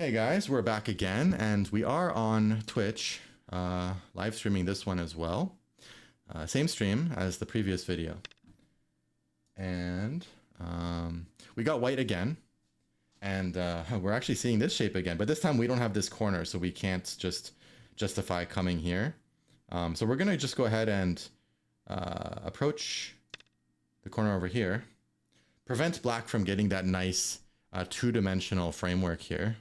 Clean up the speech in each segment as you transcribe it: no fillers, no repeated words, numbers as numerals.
Hey guys, we're back again, and we are on Twitch, live streaming this one as well. Same stream as the previous video. And we got white again, and we're actually seeing this shape again, but this time we don't have this corner, so we can't just justify coming here. So we're gonna just go ahead and approach the corner over here, prevent black from getting that nice two-dimensional framework here.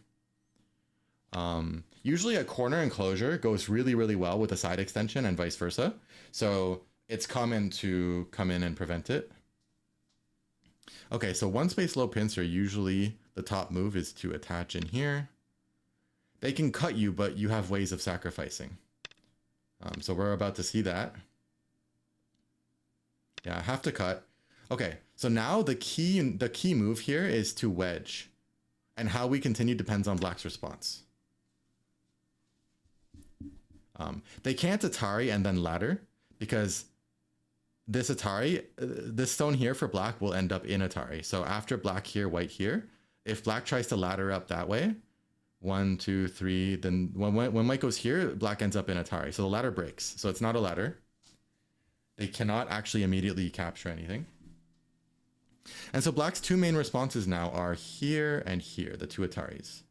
Usually a corner enclosure goes really, really well with a side extension and vice versa. So it's common to come in and prevent it. Okay, so one space low pincer, usually the top move is to attach in here. They can cut you, but you have ways of sacrificing. So we're about to see that. Yeah, I have to cut. Okay, so now the key move here is to wedge. And how we continue depends on black's response. They can't Atari and then ladder, because this Atari, this stone here for black will end up in Atari. So after black here, white here, if black tries to ladder up that way, 1, 2, 3, then when white goes here, black ends up in Atari. So the ladder breaks. So it's not a ladder. They cannot actually immediately capture anything. And so black's two main responses now are here and here, the two Ataris.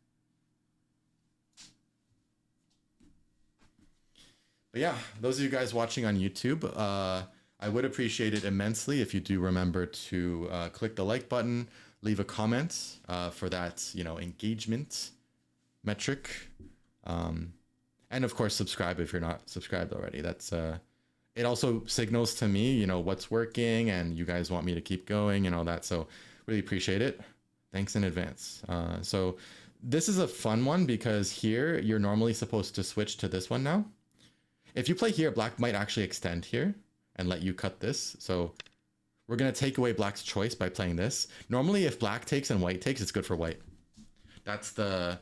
But yeah, those of you guys watching on YouTube, I would appreciate it immensely if you do remember to click the like button, leave a comment for that, engagement metric. And of course, subscribe if you're not subscribed already. That's it also signals to me, what's working and you guys want me to keep going and all that. So really appreciate it. Thanks in advance. So this is a fun one because here you're normally supposed to switch to this one now. If you play here, black might actually extend here and let you cut this. So we're going to take away black's choice by playing this. Normally, if black takes and white takes, it's good for white. That's the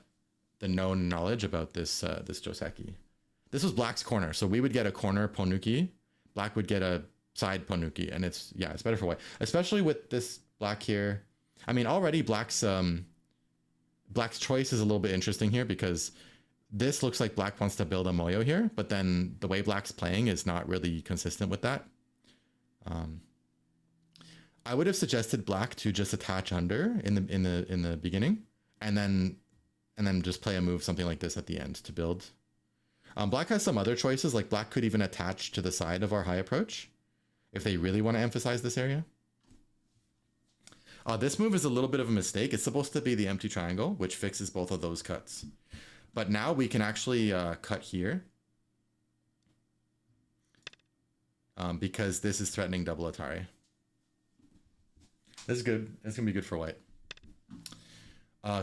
known knowledge about this this Joseki. This was black's corner. So we would get a corner Ponuki. Black would get a side Ponuki. And it's better for white. Especially with this black here. I mean, already black's choice is a little bit interesting here because this looks like black wants to build a Moyo here, but then the way black's playing is not really consistent with that. I would have suggested black to just attach under in the beginning, and then just play a move something like this at the end to build. Black has some other choices, like black could even attach to the side of our high approach if they really want to emphasize this area. This move is a little bit of a mistake. It's supposed to be the empty triangle, which fixes both of those cuts. But now we can actually cut here because this is threatening double Atari. This is good. It's going to be good for white.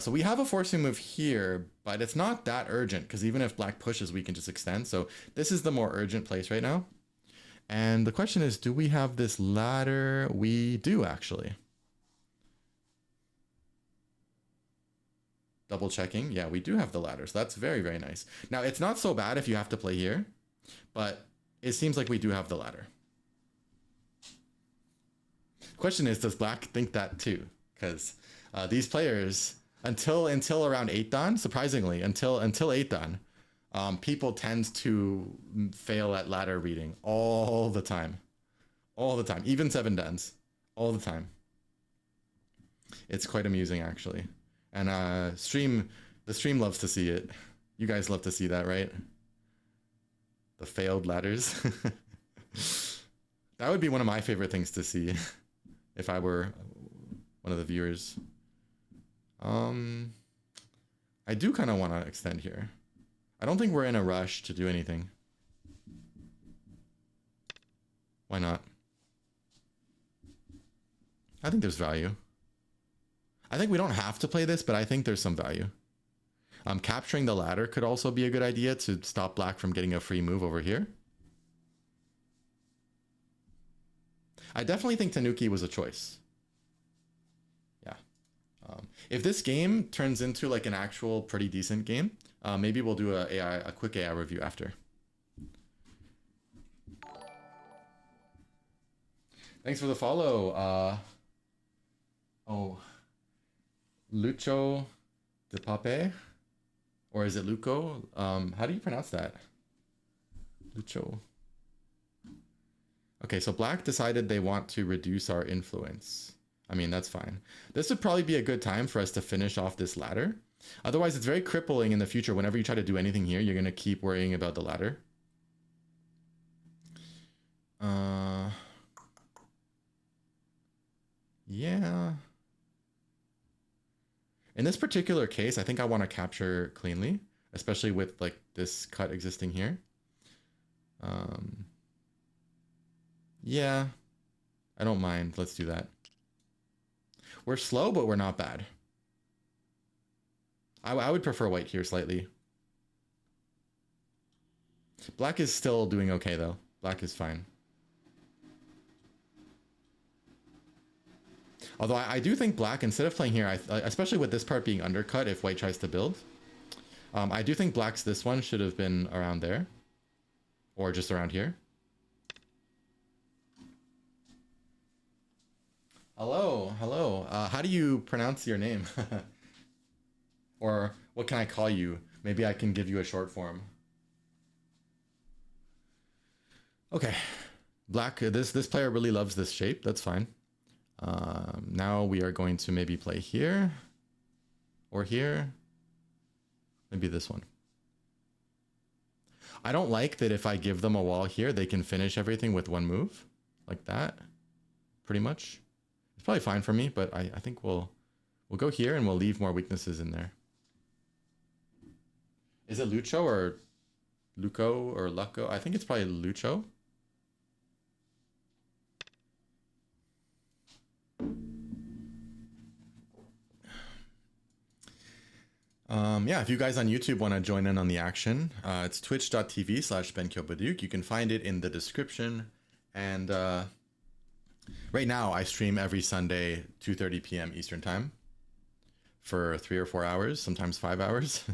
So we have a forcing move here, but it's not that urgent because even if black pushes, we can just extend. So this is the more urgent place right now. And the question is, do we have this ladder? We do, actually. Double checking. Yeah, we do have the ladder. So that's very, very nice. Now, it's not so bad if you have to play here, but it seems like we do have the ladder. Question is, does black think that too? Because these players, until around 8 dan, surprisingly, until 8 dan, people tend to fail at ladder reading all the time. All the time. Even 7 dans. All the time. It's quite amusing, actually. And the stream loves to see it. You guys love to see that, right? The failed ladders. That would be one of my favorite things to see if I were one of the viewers. I do kind of want to extend here. I don't think we're in a rush to do anything. Why not? I think there's value. I think we don't have to play this, but I think there's some value. Capturing the ladder could also be a good idea to stop black from getting a free move over here. I definitely think Tanuki was a choice. Yeah. If this game turns into like an actual pretty decent game, maybe we'll do a quick AI review after. Thanks for the follow. Oh. Lucho de Pape. Or is it Luco? How do you pronounce that? Lucho. Okay, so black decided they want to reduce our influence. I mean, that's fine. This would probably be a good time for us to finish off this ladder. Otherwise, it's very crippling in the future. Whenever you try to do anything here, you're going to keep worrying about the ladder. Yeah. In this particular case, I think I want to capture cleanly, especially with like this cut existing here. Yeah, I don't mind. Let's do that. We're slow, but we're not bad. I would prefer white here slightly. Black is still doing okay, though. Black is fine. Although I do think black, instead of playing here, especially with this part being undercut if white tries to build, I do think black's this one should have been around there. Or just around here. Hello, hello. How do you pronounce your name? Or what can I call you? Maybe I can give you a short form. Okay. Black, this player really loves this shape. That's fine. Now we are going to maybe play here. Or here. Maybe this one. I don't like that if I give them a wall here, they can finish everything with one move. Like that. Pretty much. It's probably fine for me, but I think we'll go here and we'll leave more weaknesses in there. Is it Lucho or Luco or Lucco? I think it's probably Lucho. Yeah, if you guys on YouTube want to join in on the action, it's twitch.tv/BenKyoBaduk. You can find it in the description. And right now, I stream every Sunday, 2:30 p.m. Eastern Time for 3 or 4 hours, sometimes 5 hours.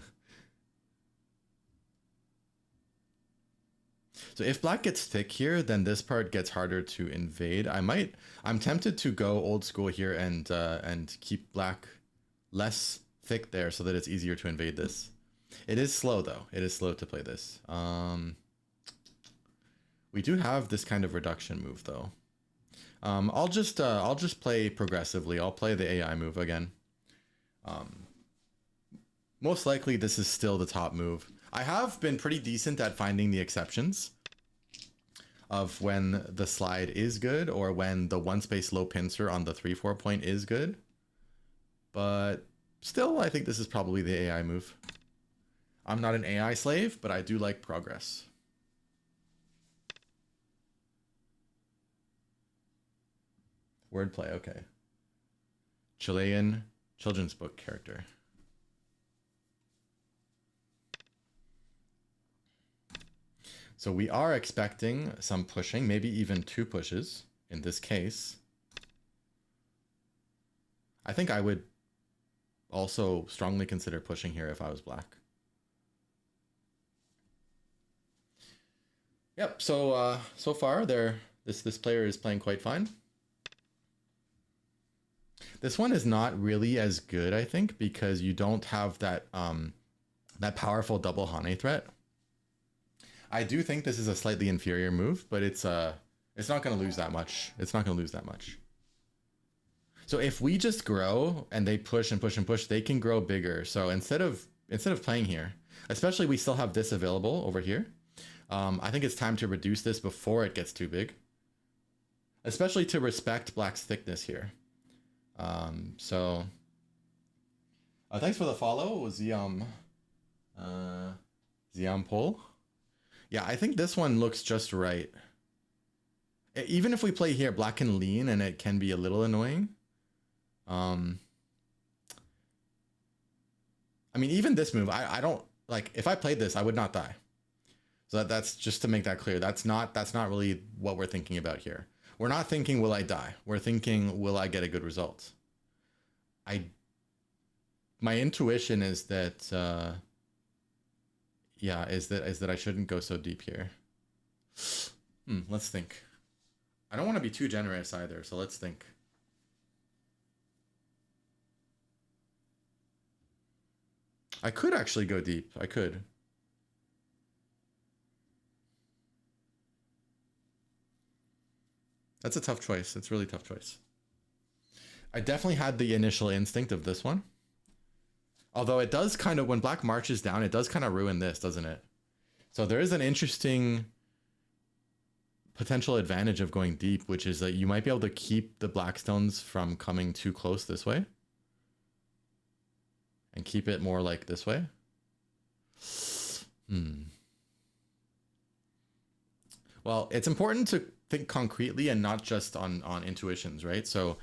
So if black gets thick here, then this part gets harder to invade. I'm tempted to go old school here and keep black less thick there so that it's easier to invade this. It is slow though. It is slow to play this. We do have this kind of reduction move though. I'll just play progressively. I'll play the AI move again. Most likely this is still the top move. I have been pretty decent at finding the exceptions of when the slide is good or when the one space low pincer on the 3-4 point is good. But still, I think this is probably the AI move. I'm not an AI slave, but I do like progress. Wordplay, okay. Chilean children's book character. So we are expecting some pushing, maybe even 2 pushes in this case. I think I would also strongly consider pushing here if I was black. Yep, so so far this player is playing quite fine. This one is not really as good, I think, because you don't have that that powerful double Hane threat. I do think this is a slightly inferior move, but it's not going to lose that much. It's not going to lose that much. So if we just grow and they push and push and push, they can grow bigger. So instead of playing here, especially we still have this available over here. I think it's time to reduce this before it gets too big, especially to respect black's thickness here. So thanks for the follow, Ziam Pol. Yeah, I think this one looks just right. Even if we play here, black can lean and it can be a little annoying. I mean, even this move, I don't like. If I played this, I would not die. So that's just to make that clear. That's not really what we're thinking about here. We're not thinking, will I die? We're thinking, will I get a good result? My intuition is that, yeah, is that I shouldn't go so deep here. Let's think. I don't want to be too generous either, so let's think. I could actually go deep. I could. That's a tough choice. It's a really tough choice. I definitely had the initial instinct of this one. Although it does kind of, when black marches down, it does kind of ruin this, doesn't it? So there is an interesting potential advantage of going deep, which is that you might be able to keep the black stones from coming too close this way. And keep it more like this way. Well, it's important to think concretely and not just on intuitions, right? So,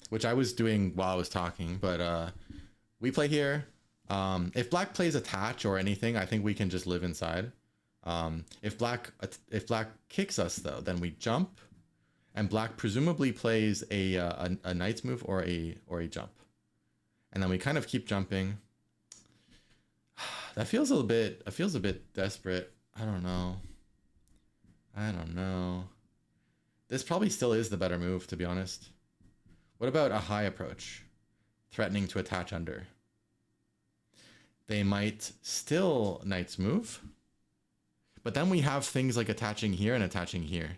which I was doing while I was talking, but we play here. If black plays attach or anything, I think we can just live inside. If black kicks us though, then we jump, and black presumably plays a knight's move or a jump, and then we kind of keep jumping. That feels a bit desperate. I don't know. This probably still is the better move, to be honest. What about a high approach, threatening to attach under? They might still knight's move, but then we have things like attaching here and attaching here.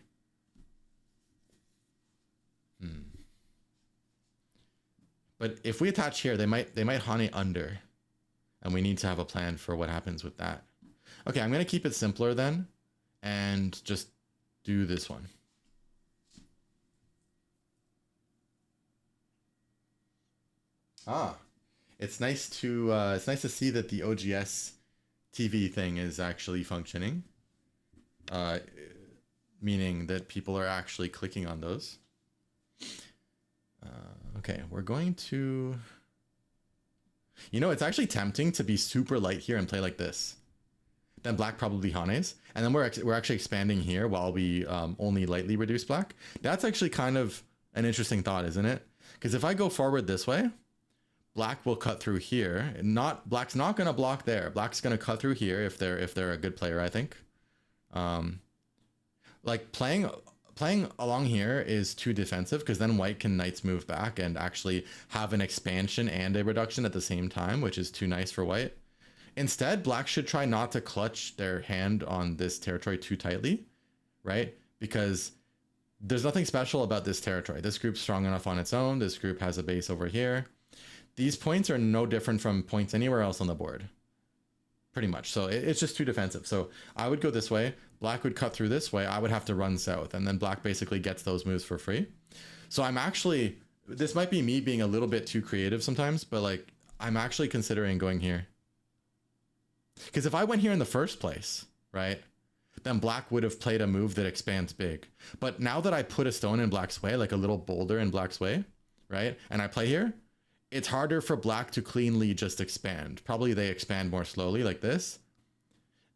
But if we attach here, they might hane under, and we need to have a plan for what happens with that. Okay, I'm gonna keep it simpler then, and just do this one. It's nice to see that the OGS TV thing is actually functioning, meaning that people are actually clicking on those. Okay, we're going to, it's actually tempting to be super light here and play like this. Then black probably hanes, and then we're actually expanding here while we only lightly reduce black. That's actually kind of an interesting thought, isn't it? Because if I go forward this way, black will cut through here. Black's not going to block there. Black's going to cut through here if they're a good player, I think. Like playing along here is too defensive, because then white can knight's move back and actually have an expansion and a reduction at the same time, which is too nice for white. Instead, black should try not to clutch their hand on this territory too tightly, right? Because there's nothing special about this territory. This group's strong enough on its own. This group has a base over here. These points are no different from points anywhere else on the board, pretty much. So it's just too defensive. So I would go this way. Black would cut through this way. I would have to run south, and then black basically gets those moves for free. So this might be me being a little bit too creative sometimes, but like I'm actually considering going here. Because if I went here in the first place, right, then black would have played a move that expands big. But now that I put a stone in black's way, like a little boulder in black's way, right, and I play here, it's harder for black to cleanly just expand. Probably they expand more slowly like this.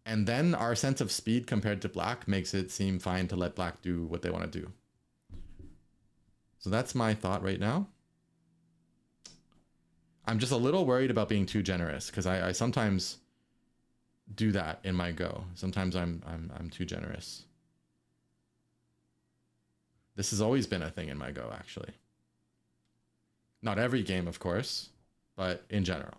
And then our sense of speed compared to black makes it seem fine to let black do what they want to do. So that's my thought right now. I'm just a little worried about being too generous, because I sometimes do that in my go. Sometimes I'm too generous. This has always been a thing in my go, actually. Not every game, of course, but in general.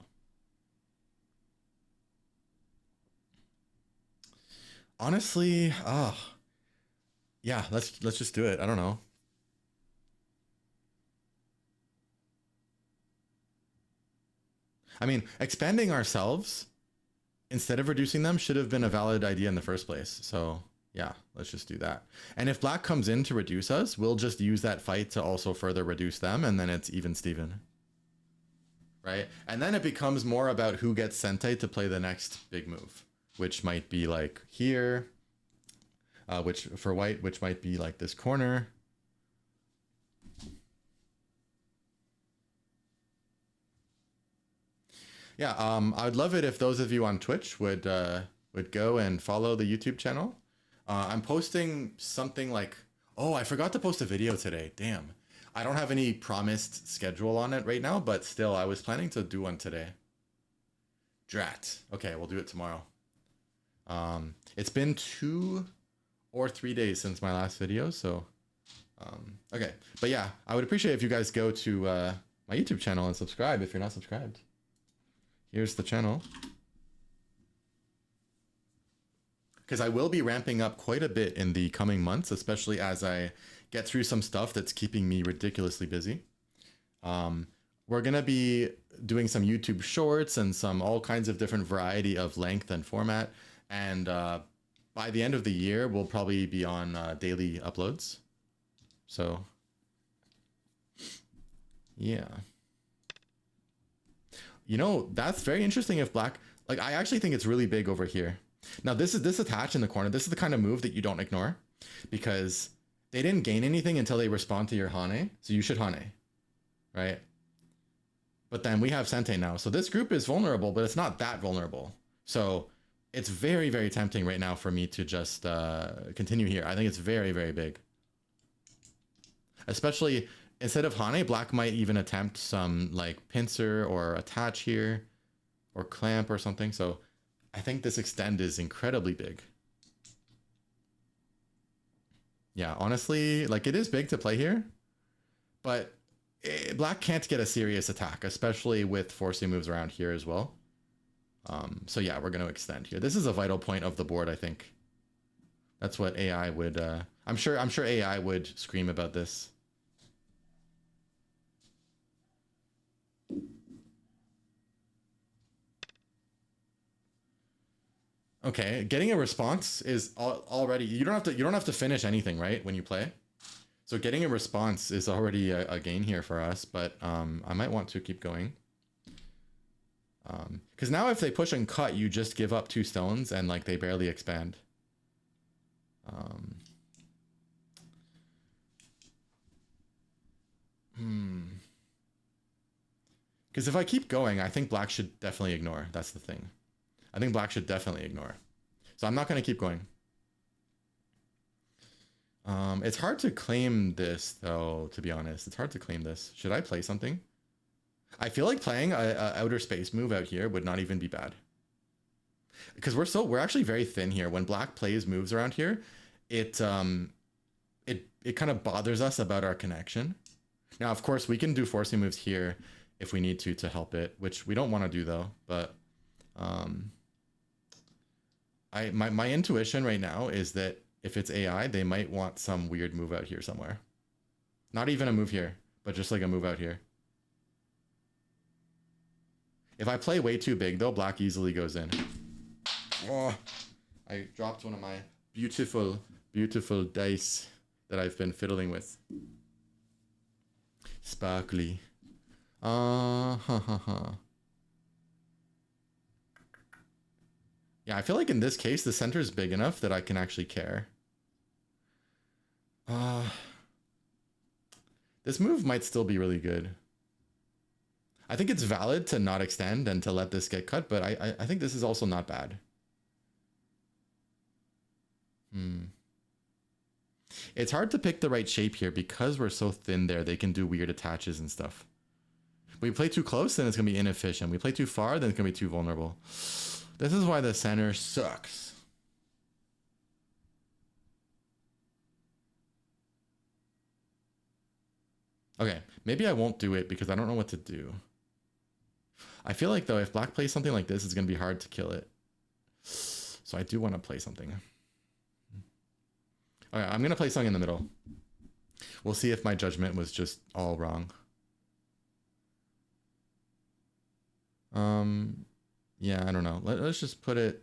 Honestly, yeah, let's just do it. I don't know. I mean, expanding ourselves instead of reducing them should have been a valid idea in the first place. So yeah, let's just do that. And if black comes in to reduce us, we'll just use that fight to also further reduce them, and then it's even Steven. Right? And then it becomes more about who gets Sente to play the next big move, which might be like here, which for white, which might be like this corner. Yeah, I would love it if those of you on Twitch would go and follow the YouTube channel. I'm posting something like, oh, I forgot to post a video today. Damn. I don't have any promised schedule on it right now, but still, I was planning to do one today. Drat. Okay, we'll do it tomorrow. It's been 2 or 3 days since my last video, so okay. But yeah, I would appreciate if you guys go to my YouTube channel and subscribe if you're not subscribed. Here's the channel. Because I will be ramping up quite a bit in the coming months, especially as I get through some stuff that's keeping me ridiculously busy. We're going to be doing some YouTube shorts and some all kinds of different variety of length and format. And by the end of the year, we'll probably be on daily uploads. So, yeah. You know, that's very interesting if black... Like, I actually think it's really big over here. Now, this attach in the corner. This is the kind of move that you don't ignore. Because they didn't gain anything until they respond to your Hane. So you should Hane. Right? But then we have Sente now. So this group is vulnerable, but it's not that vulnerable. So it's very, very tempting right now for me to just continue here. I think it's very, very big. Especially instead of Hane, black might even attempt some like pincer or attach here or clamp or something. So I think this extend is incredibly big. Yeah, honestly, like it is big to play here, but black can't get a serious attack, especially with forcing moves around here as well. So yeah, we're going to extend here. This is a vital point of the board, I think. That's what AI would... I'm sure AI would scream about this. Okay, getting a response is already... You don't have to finish anything, right, when you play? So getting a response is already a gain here for us, but I might want to keep going. Because now if they push and cut, you just give up 2 stones and like they barely expand. Because if I keep going, I think black should definitely ignore. That's the thing. I think black should definitely ignore. So I'm not going to keep going. It's hard to claim this, though, to be honest. It's hard to claim this. Should I play something? I feel like playing a outer space move out here would not even be bad. Because we're actually very thin here. When black plays moves around here, it kind of bothers us about our connection. Now, of course, we can do forcing moves here if we need to help it, which we don't want to do though. But my intuition right now is that if it's AI, they might want some weird move out here somewhere. Not even a move here, but just like a move out here. If I play way too big though, black easily goes in. Oh, I dropped one of my beautiful, beautiful dice that I've been fiddling with. Sparkly. Yeah, I feel like in this case, the center is big enough that I can actually care. This move might still be really good. I think it's valid to not extend and to let this get cut, but I think this is also not bad. It's hard to pick the right shape here because we're so thin there. They can do weird attaches and stuff. We play too close, then it's going to be inefficient. We play too far, then it's going to be too vulnerable. This is why the center sucks. Okay, maybe I won't do it because I don't know what to do. I feel like, though, if black plays something like this, it's going to be hard to kill it. So I do want to play something. Okay, I'm going to play something in the middle. We'll see if my judgment was just all wrong. Yeah, I don't know. Let's just put it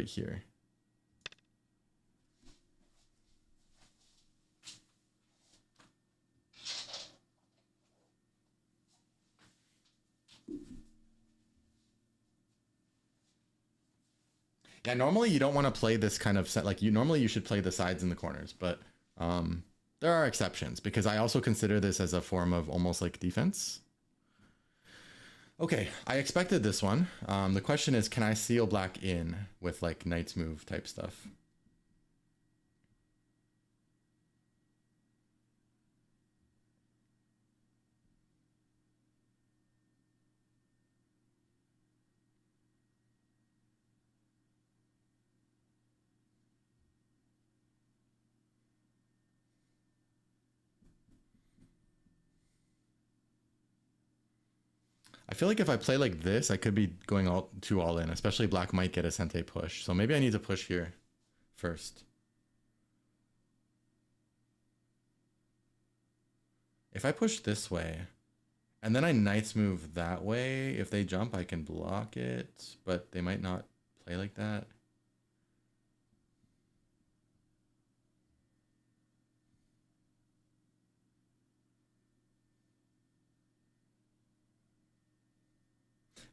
here. Yeah, normally you don't want to play this kind of set. Like normally you should play the sides and the corners, but there are exceptions because I also consider this as a form of almost like defense. Okay, I expected this one. The question is, can I seal black in with like knight's move type stuff? I feel like if I play like this, I could be going all in, especially black might get a Sente push. So maybe I need to push here first. If I push this way, and then I knights move that way, if they jump, I can block it, but they might not play like that.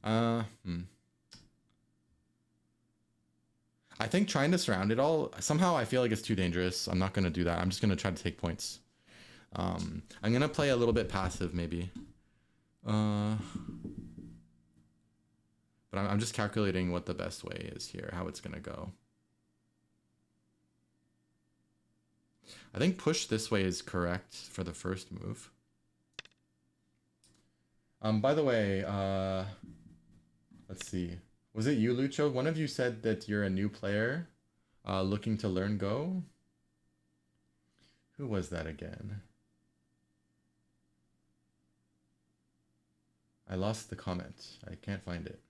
I think trying to surround it all, somehow I feel like it's too dangerous. I'm not going to do that. I'm just going to try to take points. I'm going to play a little bit passive maybe. But I'm just calculating what the best way is here, how it's going to go. I think push this way is correct for the first move. By the way, let's see. Was it you, Lucho? One of you said that you're a new player looking to learn Go. Who was that again? I lost the comment. I can't find it.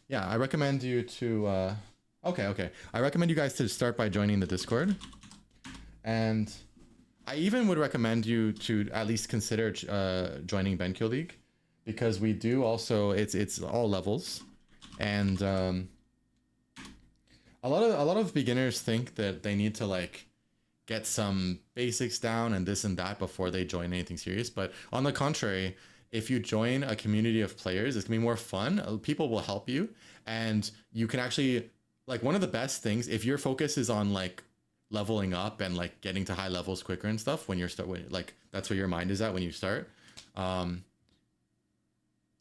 Yeah, I recommend you to... Okay. I recommend you guys to start by joining the Discord. And I even would recommend you to at least consider joining BenKyo League, because we do also, it's all levels. And a lot of beginners think that they need to like get some basics down and this and that before they join anything serious. But on the contrary, if you join a community of players, it's gonna be more fun. People will help you, and you can actually, like, one of the best things, if your focus is on like leveling up and like getting to high levels quicker and stuff, when you're like that's where your mind is at when you start.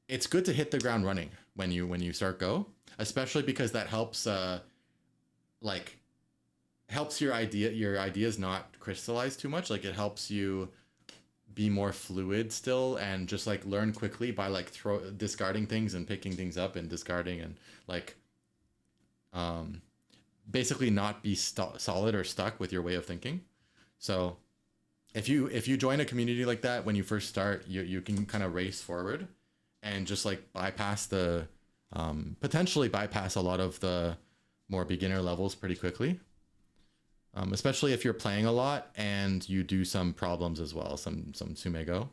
It's good to hit the ground running when you start Go, especially because that helps like helps your ideas not crystallize too much. Like it helps you be more fluid still, and just like learn quickly by like discarding things and picking things up and discarding, and like basically not be solid or stuck with your way of thinking. So if you join a community like that when you first start, you can kind of race forward and just like bypass the potentially bypass a lot of the more beginner levels pretty quickly. Especially if you're playing a lot and you do some problems as well, some Sumego.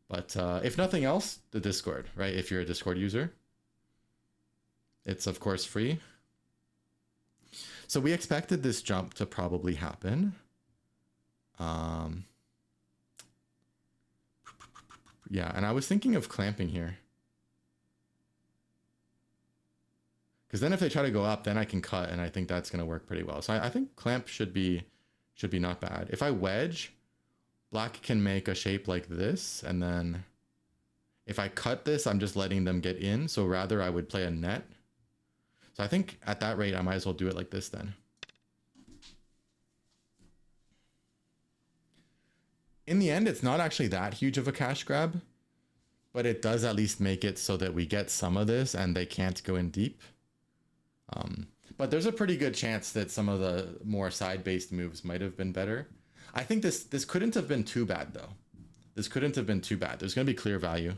But if nothing else, the Discord, right? If you're a Discord user, it's of course free. So we expected this jump to probably happen. Yeah, and I was thinking of clamping here. Because then if they try to go up, then I can cut, and I think that's going to work pretty well. So I think clamp should be not bad. If I wedge, black can make a shape like this, and then if I cut this, I'm just letting them get in. So rather I would play a net. So I think at that rate, I might as well do it like this then. In the end, it's not actually that huge of a cash grab, but it does at least make it so that we get some of this and they can't go in deep. But there's a pretty good chance that some of the more side-based moves might have been better. I think this couldn't have been too bad, though. This couldn't have been too bad. There's going to be clear value.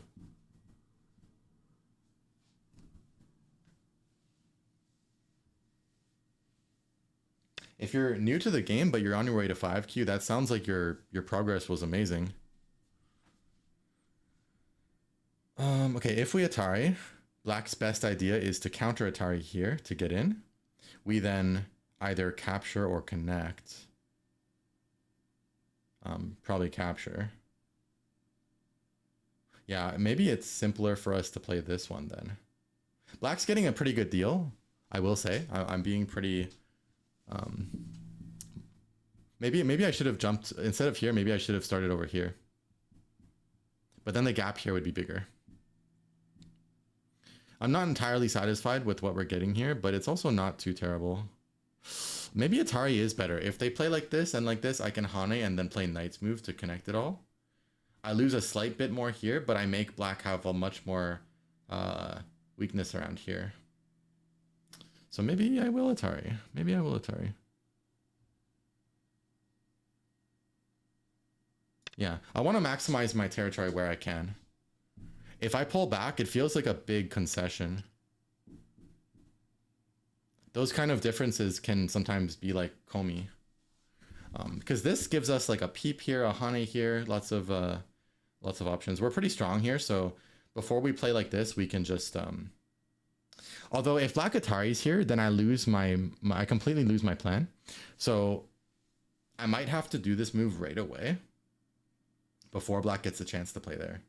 If you're new to the game, but you're on your way to 5Q, that sounds like your progress was amazing. Okay, if we Atari, black's best idea is to counter Atari here to get in. We then either capture or connect. Probably capture. Yeah, maybe it's simpler for us to play this one then. Black's getting a pretty good deal, I will say. I'm being pretty... maybe I should have jumped... Instead of here, maybe I should have started over here. But then the gap here would be bigger. I'm not entirely satisfied with what we're getting here, but it's also not too terrible. Maybe Atari is better. If they play like this and like this, I can Hane and then play Knight's move to connect it all. I lose a slight bit more here, but I make black have a much more weakness around here. So maybe I will Atari. Maybe I will Atari. Yeah, I want to maximize my territory where I can. If I pull back, it feels like a big concession. Those kind of differences can sometimes be like Komi. Because this gives us like a peep here, a Hane here, lots of options. We're pretty strong here, so before we play like this, we can just although if Black Atari's here, then I lose I completely lose my plan. So I might have to do this move right away before Black gets a chance to play there.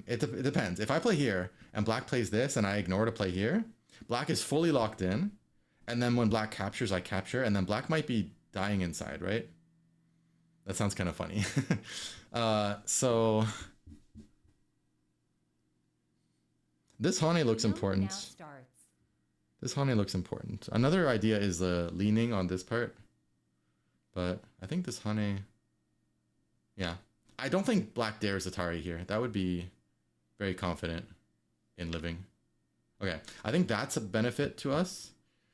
It depends. If I play here and Black plays this and I ignore to play here, Black is fully locked in. And then when Black captures, I capture. And then Black might be dying inside, right? That sounds kind of funny. So this Hane looks important. This Hane looks important. Another idea is leaning on this part. But I think this Hane... Yeah. I don't think Black dares Atari here. That would be very confident in living. Okay. I think that's a benefit to us.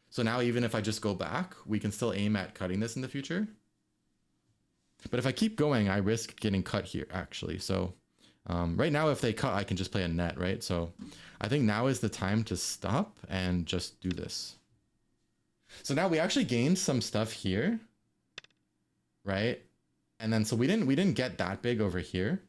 So now even if I just go back, we can still aim at cutting this in the future. But if I keep going, I risk getting cut here, actually. So right now, if they cut, I can just play a net, right? So I think now is the time to stop and just do this. So now we actually gained some stuff here, right? And then so we didn't get that big over here.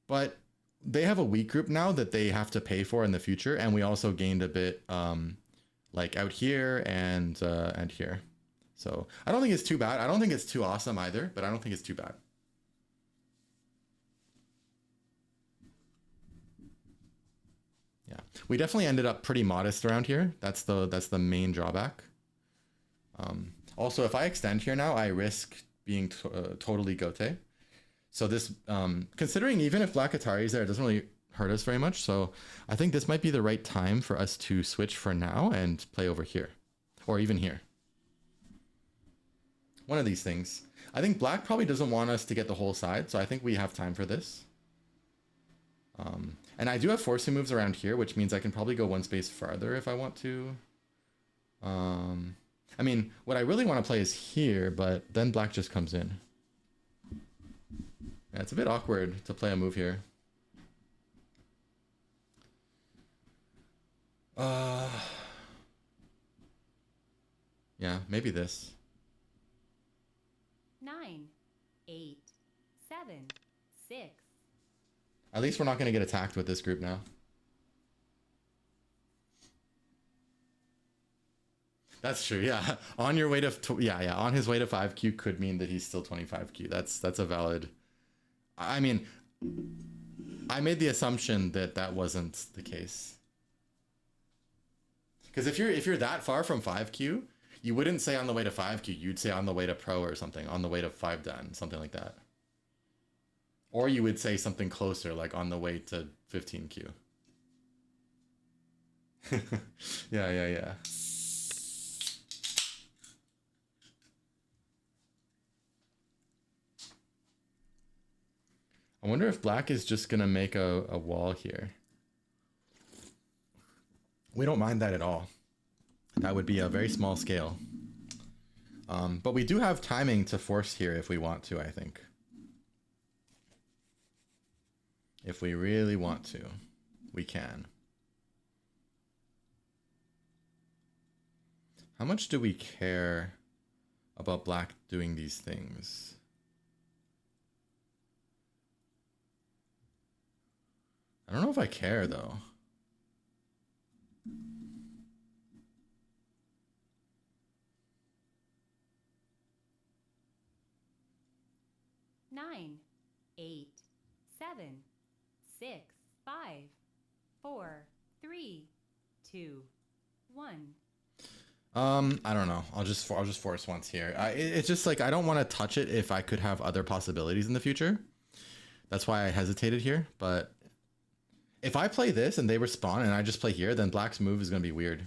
But they have a weak group now that they have to pay for in the future, and we also gained a bit like out here and here. So I don't think it's too bad. I don't think it's too awesome either, but I don't think it's too bad. Yeah, we definitely ended up pretty modest around here. That's the main drawback. Also, if I extend here now, I risk being totally Gote. So this, considering even if Black Atari is there, it doesn't really hurt us very much. So I think this might be the right time for us to switch for now and play over here, or even here. One of these things. I think Black probably doesn't want us to get the whole side, so I think we have time for this. And I do have forcing moves around here, which means I can probably go one space farther if I want to. I mean, what I really want to play is here, but then Black just comes in. Yeah, it's a bit awkward to play a move here. Yeah, maybe this. 9, 8, 7, 6. At least we're not going to get attacked with this group now. That's true, yeah. On your way to... Yeah, on his way to 5Q could mean that he's still 25Q. That's a valid... I mean, I made the assumption that that wasn't the case. Because if you're that far from 5Q, you wouldn't say on the way to 5Q, you'd say on the way to Pro or something, on the way to 5 Dan, something like that. Or you would say something closer, like on the way to 15Q. Yeah. I wonder if Black is just going to make a wall here. We don't mind that at all. That would be a very small scale. But we do have timing to force here if we want to, I think. If we really want to, we can. How much do we care about Black doing these things? I don't know if I care, though. Nine, 8, 7, 6, 5, 4, 3, 2, 1. I don't know. I'll just force once here. It's just like I don't want to touch it if I could have other possibilities in the future. That's why I hesitated here. But if I play this and they respond and I just play here, then Black's move is going to be weird.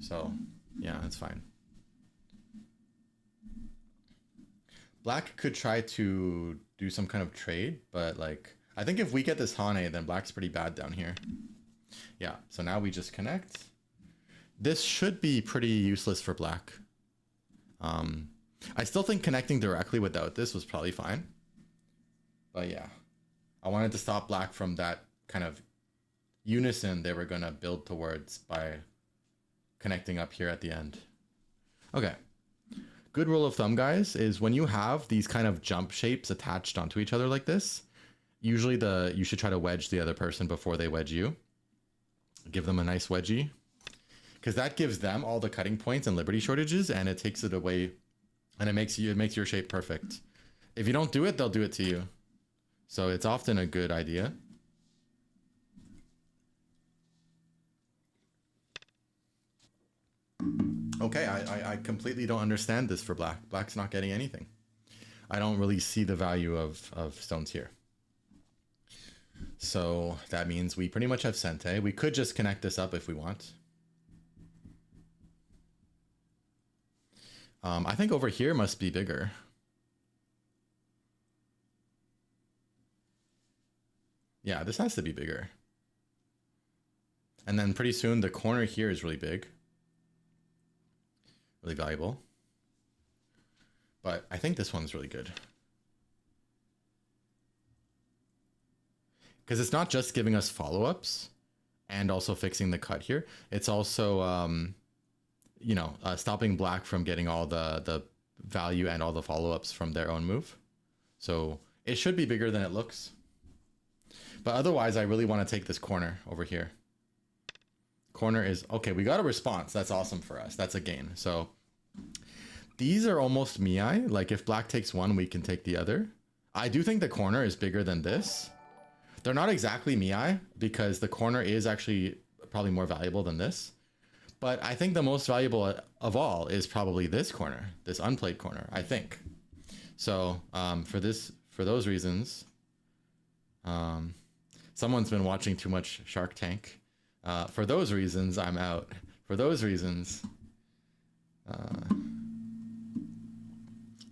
So yeah, that's fine. Black could try to do some kind of trade, but like I think if we get this Hane, then Black's pretty bad down here. Yeah, so now we just connect. This should be pretty useless for black. I still think connecting directly without this was probably fine. But yeah, I wanted to stop black from that kind of unison they were going to build towards by connecting up here at the end. Okay. Good rule of thumb, guys, is when you have these kind of jump shapes attached onto each other like this, usually you should try to wedge the other person before they wedge you. Give them a nice wedgie, because that gives them all the cutting points and liberty shortages, and it takes it away, and it makes your shape perfect. If you don't do it, they'll do it to you. So it's often a good idea. Okay, I completely don't understand this for black. Black's not getting anything. I don't really see the value of stones here. So that means we pretty much have Sente. We could just connect this up if we want. I think over here must be bigger. Yeah, this has to be bigger. And then pretty soon the corner here is really big. Really valuable. But I think this one's really good. Because it's not just giving us follow-ups and also fixing the cut here. It's also, stopping black from getting all the value and all the follow-ups from their own move. So it should be bigger than it looks. But otherwise, I really want to take this corner over here. Corner is, okay, we got a response. That's awesome for us. That's a gain. So these are almost Miai. Like if black takes one, we can take the other. I do think the corner is bigger than this. They're not exactly Miai because the corner is actually probably more valuable than this. But I think the most valuable of all is probably this corner, this unplayed corner, I think. So for those reasons, someone's been watching too much Shark Tank. For those reasons, I'm out. For those reasons,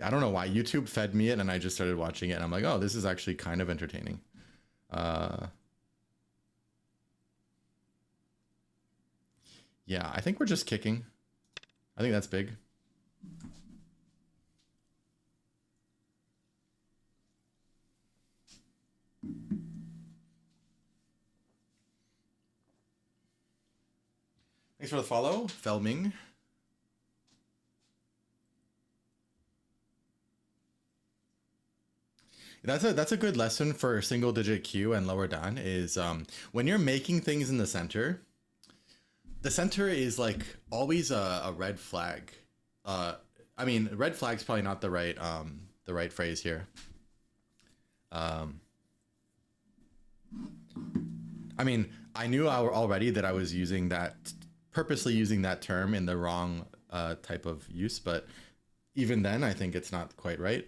I don't know why. YouTube fed me it and I just started watching it. And I'm like, oh, this is actually kind of entertaining. Yeah, I think we're just kicking. I think that's big. Thanks for the follow, Felming. That's a good lesson for single digit Q and lower Dan is when you're making things in the center is like always a red flag. I mean, red flag's probably not the right phrase here. I mean, I knew already that I was purposely using that term in the wrong type of use, but even then, I think it's not quite right.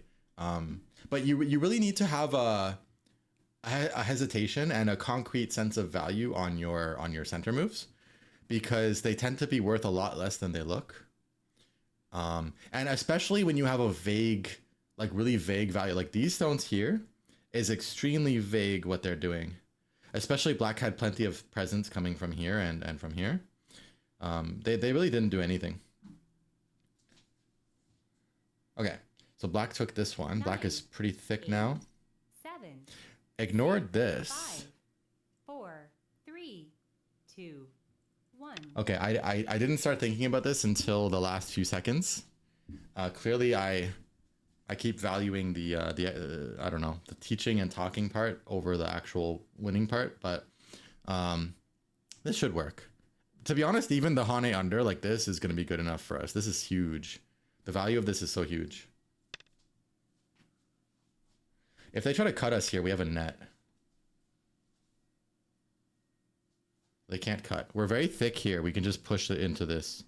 But you really need to have a hesitation and a concrete sense of value on your center moves, because they tend to be worth a lot less than they look. And especially when you have a vague, like really vague value, like these stones here is extremely vague what they're doing. Especially black had plenty of presence coming from here and from here. They really didn't do anything. Okay, so black took this one. 9, Black is pretty thick 8, now. 7. Ignored 6, this. 5, 4, 3, 2, 1. Okay, I didn't start thinking about this until the last few seconds. Clearly, I keep valuing the I don't know, the teaching and talking part over the actual winning part, but this should work. To be honest, even the Hane under like this is going to be good enough for us. This is huge. The value of this is so huge. If they try to cut us here, we have a net. They can't cut. We're very thick here. We can just push it into this.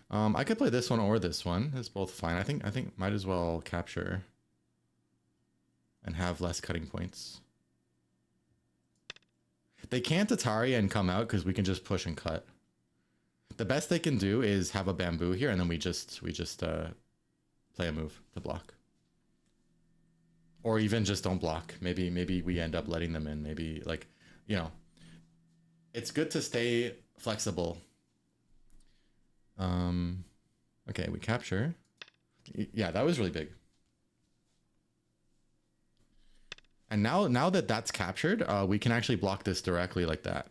I could play this one or this one. It's both fine. I think might as well capture and have less cutting points. They can't Atari and come out because we can just push and cut. The best they can do is have a bamboo here, and then we just play a move to block. Or even just don't block. Maybe we end up letting them in. Maybe like, you know, it's good to stay flexible. Okay, we capture. Yeah, that was really big. And now that that's captured, we can actually block this directly like that.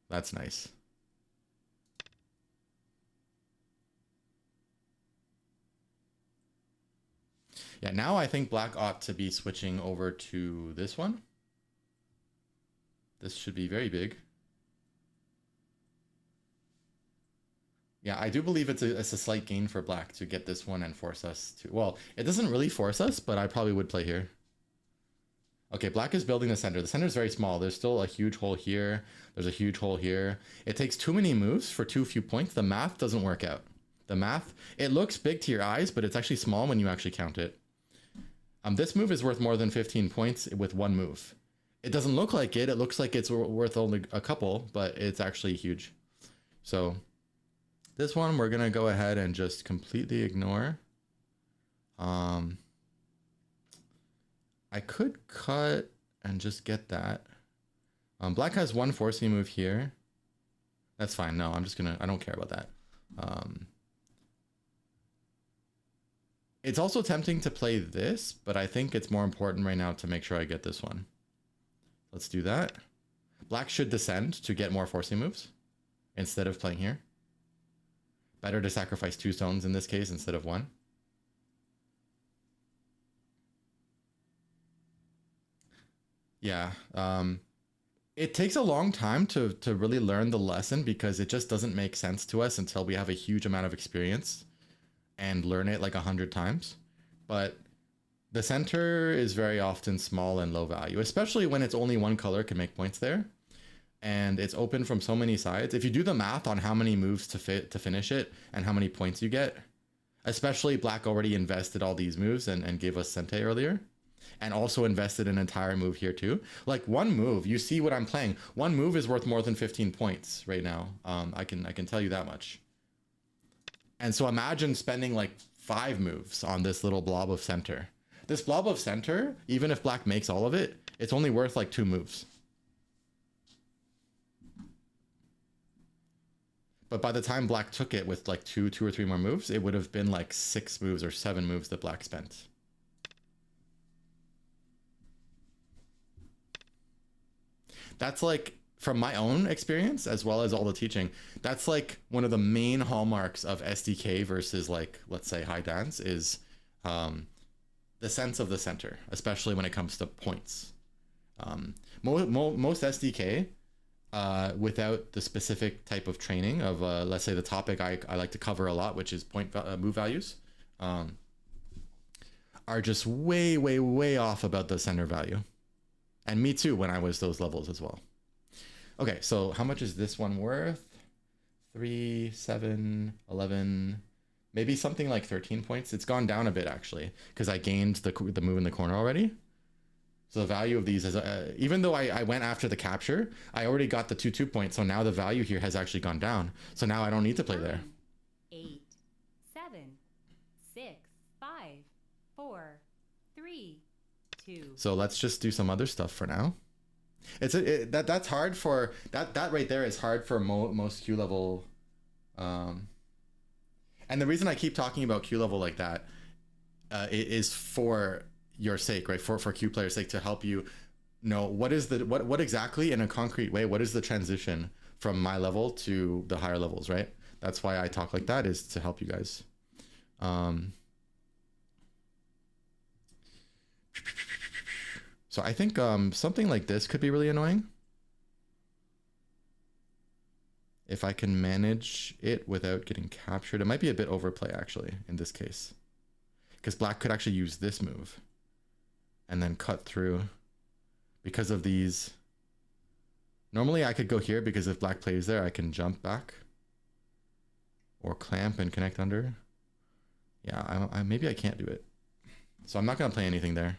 That's nice. Yeah, now I think black ought to be switching over to this one. This should be very big. Yeah, I do believe it's a slight gain for black to get this one and force us to... Well, it doesn't really force us, but I probably would play here. Okay, black is building the center. The center is very small. There's still a huge hole here. There's a huge hole here. It takes too many moves for too few points. The math doesn't work out. The math, it looks big to your eyes, but it's actually small when you actually count it. This move is worth more than 15 points with one move. It doesn't look like it. It looks like it's worth only a couple, but it's actually huge. So this one, we're going to go ahead and just completely ignore. I could cut and just get that. Black has one forcing move here. That's fine. No, I'm just going to... I don't care about that. It's also tempting to play this, but I think it's more important right now to make sure I get this one. Let's do that. Black should descend to get more forcing moves instead of playing here. Better to sacrifice 2 stones in this case instead of 1. Yeah. It takes a long time to really learn the lesson because it just doesn't make sense to us until we have a huge amount of experience and learn it like 100 times. But the center is very often small and low value, especially when it's only one color can make points there. And it's open from so many sides. If you do the math on how many moves to finish it and how many points you get, especially black already invested all these moves and gave us Sente earlier, and also invested an entire move here too. Like one move, you see what I'm playing. One move is worth more than 15 points right now. I can tell you that much. And so imagine spending like 5 moves on this little blob of center. This blob of center, even if black makes all of it, it's only worth like 2 moves. But by the time black took it with like 2 or 3 more moves, it would have been like 6 moves or 7 moves that black spent. That's like, from my own experience, as well as all the teaching, that's like one of the main hallmarks of SDK versus like, let's say high dance is the sense of the center, especially when it comes to points. Most SDK, without the specific type of training of, let's say the topic I like to cover a lot, which is move values, are just way off about the center value. And me too, when I was those levels as well. Okay, so how much is this one worth? 3, 7, 11, maybe something like 13 points. It's gone down a bit actually, because I gained the move in the corner already. So the value of these is, even though I went after the capture, I already got the 2 points. So now the value here has actually gone down. So now I don't need to play there. 8, 7, 6, 5, 4, 3, 2. So let's just do some other stuff for now. That's hard for that right there is hard for most Q level. And the reason I keep talking about Q level like that is for your sake, right? For Q players' sake, to help you know what exactly in a concrete way, what is the transition from my level to the higher levels, right? That's why I talk like that, is to help you guys. So I think something like this could be really annoying. If I can manage it without getting captured. It might be a bit overplay actually in this case, because black could actually use this move and then cut through because of these. Normally I could go here because if black plays there, I can jump back or clamp and connect under. Yeah, maybe I can't do it. So I'm not going to play anything there.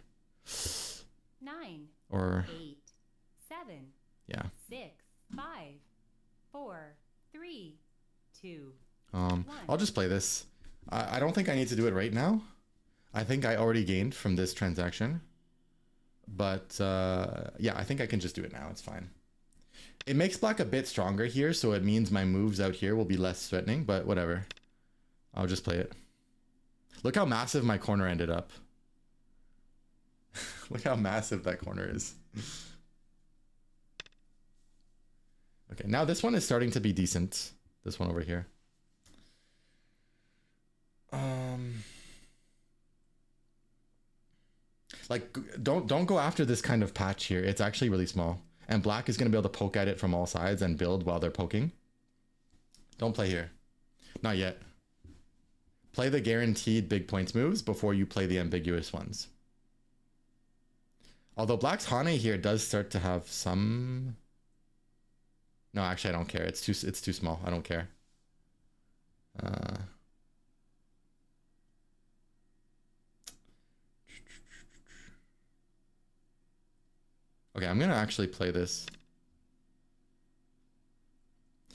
9 or 8, 7, yeah, 6, 5, 4, 3, 2. 1. I'll just play this. I don't think I need to do it right now. I think I already gained from this transaction. But yeah, I think I can just do it now. It's fine. It makes black a bit stronger here, so it means my moves out here will be less threatening, but whatever. I'll just play it. Look how massive my corner ended up. Look how massive that corner is. Okay, now this one is starting to be decent. This one over here. Like, don't go after this kind of patch here. It's actually really small. And black is going to be able to poke at it from all sides and build while they're poking. Don't play here. Not yet. Play the guaranteed big points moves before you play the ambiguous ones. Although black's Hane here does start to have some... No, actually, I don't care. It's too small. I don't care. Okay, I'm gonna actually play this.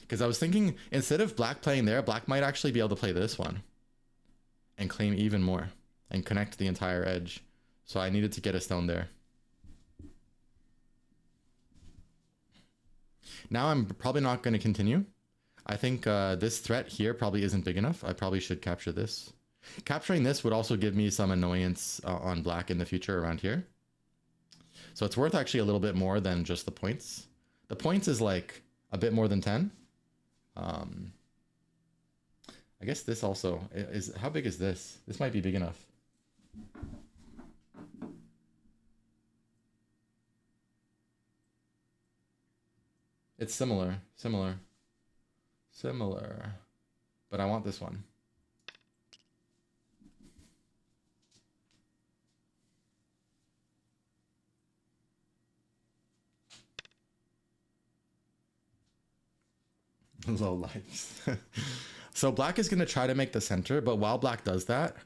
Because I was thinking, instead of black playing there, black might actually be able to play this one. And claim even more. And connect the entire edge. So I needed to get a stone there. Now I'm probably not going to continue. I think this threat here probably isn't big enough. I probably should capture this. Capturing this would also give me some annoyance on black in the future around here. So it's worth actually a little bit more than just the points. The points is like a bit more than 10. I guess this also is... How big is this? This might be big enough. It's similar. But I want this one. Low lights. So black is going to try to make the center, but while black does that,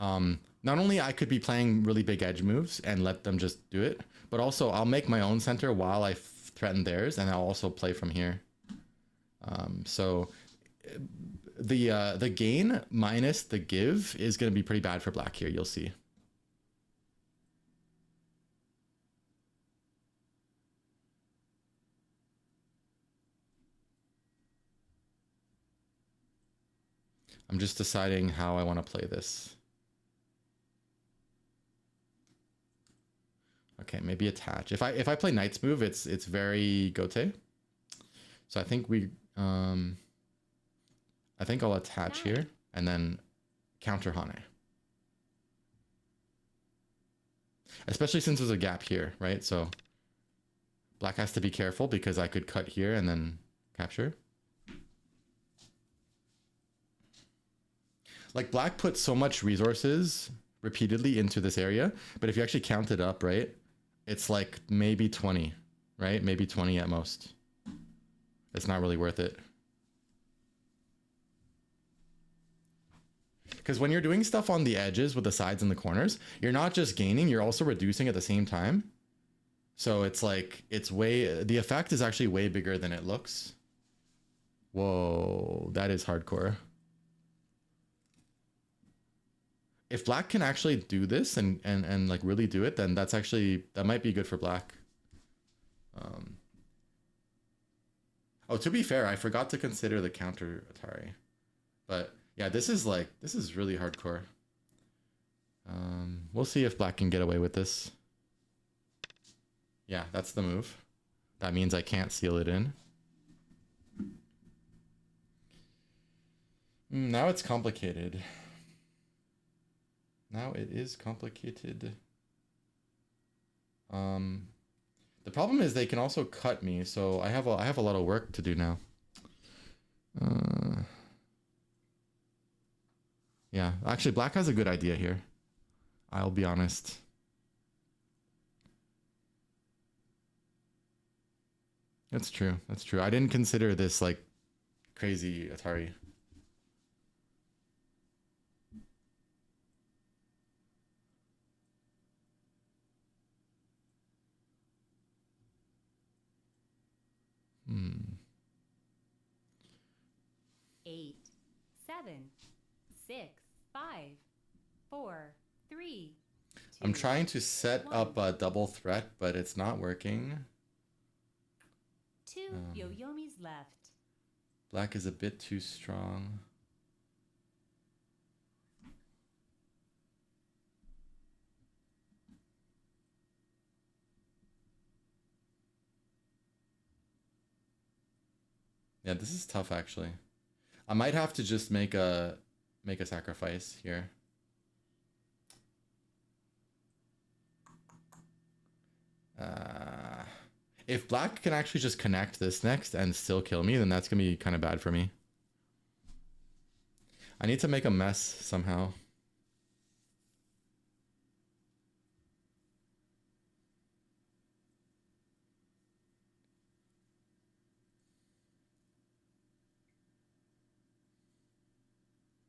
not only I could be playing really big edge moves and let them just do it, but also I'll make my own center while I threaten theirs, and I'll also play from here. So the gain minus the give is going to be pretty bad for black here, you'll see. I'm just deciding how I want to play this. Okay, maybe attach. If I play Knight's move, it's very Gote. So I think I think I'll attach here and then counter Hane. Especially since there's a gap here, right? So black has to be careful because I could cut here and then capture. Like black put so much resources repeatedly into this area, but if you actually count it up, right, it's like maybe 20, right? Maybe 20 at most. It's not really worth it. Because when you're doing stuff on the edges with the sides and the corners, you're not just gaining, you're also reducing at the same time. So it's like, the effect is actually way bigger than it looks. Whoa, that is hardcore. If black can actually do this and like really do it, then that might be good for black. Oh, to be fair, I forgot to consider the counter Atari. But yeah, this is really hardcore. We'll see if black can get away with this. Yeah, that's the move. That means I can't seal it in. Now it's complicated. Now it is complicated. The problem is they can also cut me, so I have a lot of work to do now. Yeah, actually black has a good idea here. I'll be honest. That's true. That's true. I didn't consider this like crazy Atari. Hmm. 8, 7, 6, 5, 4, 3, I'm trying to set up a double threat, but it's not working. 2 Yoyomis left. Black is a bit too strong. Yeah, this is tough actually. I might have to just make a sacrifice here. If black can actually just connect this next and still kill me, then that's gonna be kind of bad for me. I need to make a mess somehow.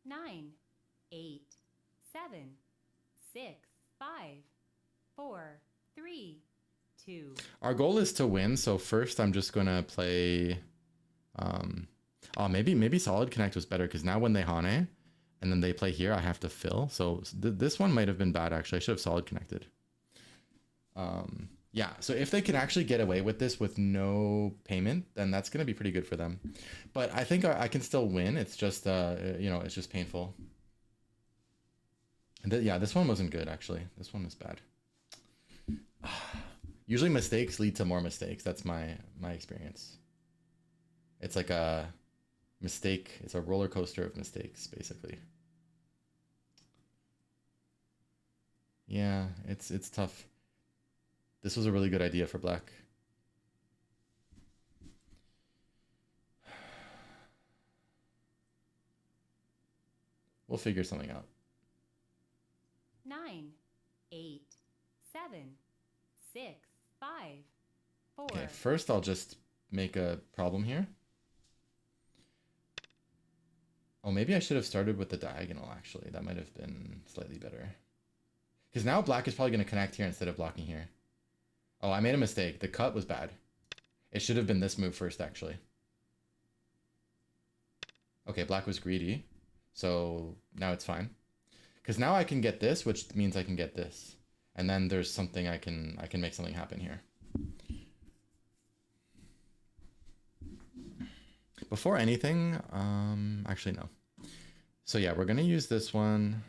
Nine, 8, 7, 6, 5, 4, 3, 2. Our goal is to win, so first I'm just gonna play. Oh, maybe solid connect was better because now when they Hane and then they play here, I have to fill. So this one might have been bad actually. I should have solid connected. Yeah, so if they can actually get away with this with no payment, then that's gonna be pretty good for them. But I think I can still win. It's just you know, it's just painful. And yeah, this one wasn't good actually. This one was bad. Usually mistakes lead to more mistakes. That's my experience. It's like a mistake. It's a roller coaster of mistakes, basically. Yeah, it's tough. This was a really good idea for black. We'll figure something out. 9, 8, 7, 6, 5, 4. Okay, first I'll just make a problem here. Oh, maybe I should have started with the diagonal, actually. That might have been slightly better. Because now black is probably going to connect here instead of blocking here. Oh, I made a mistake. The cut was bad. It should have been this move first, actually. Okay, black was greedy. So now it's fine. Because now I can get this, which means I can get this. And then there's something I can make something happen here. Before anything, actually no. So yeah, we're gonna use this one.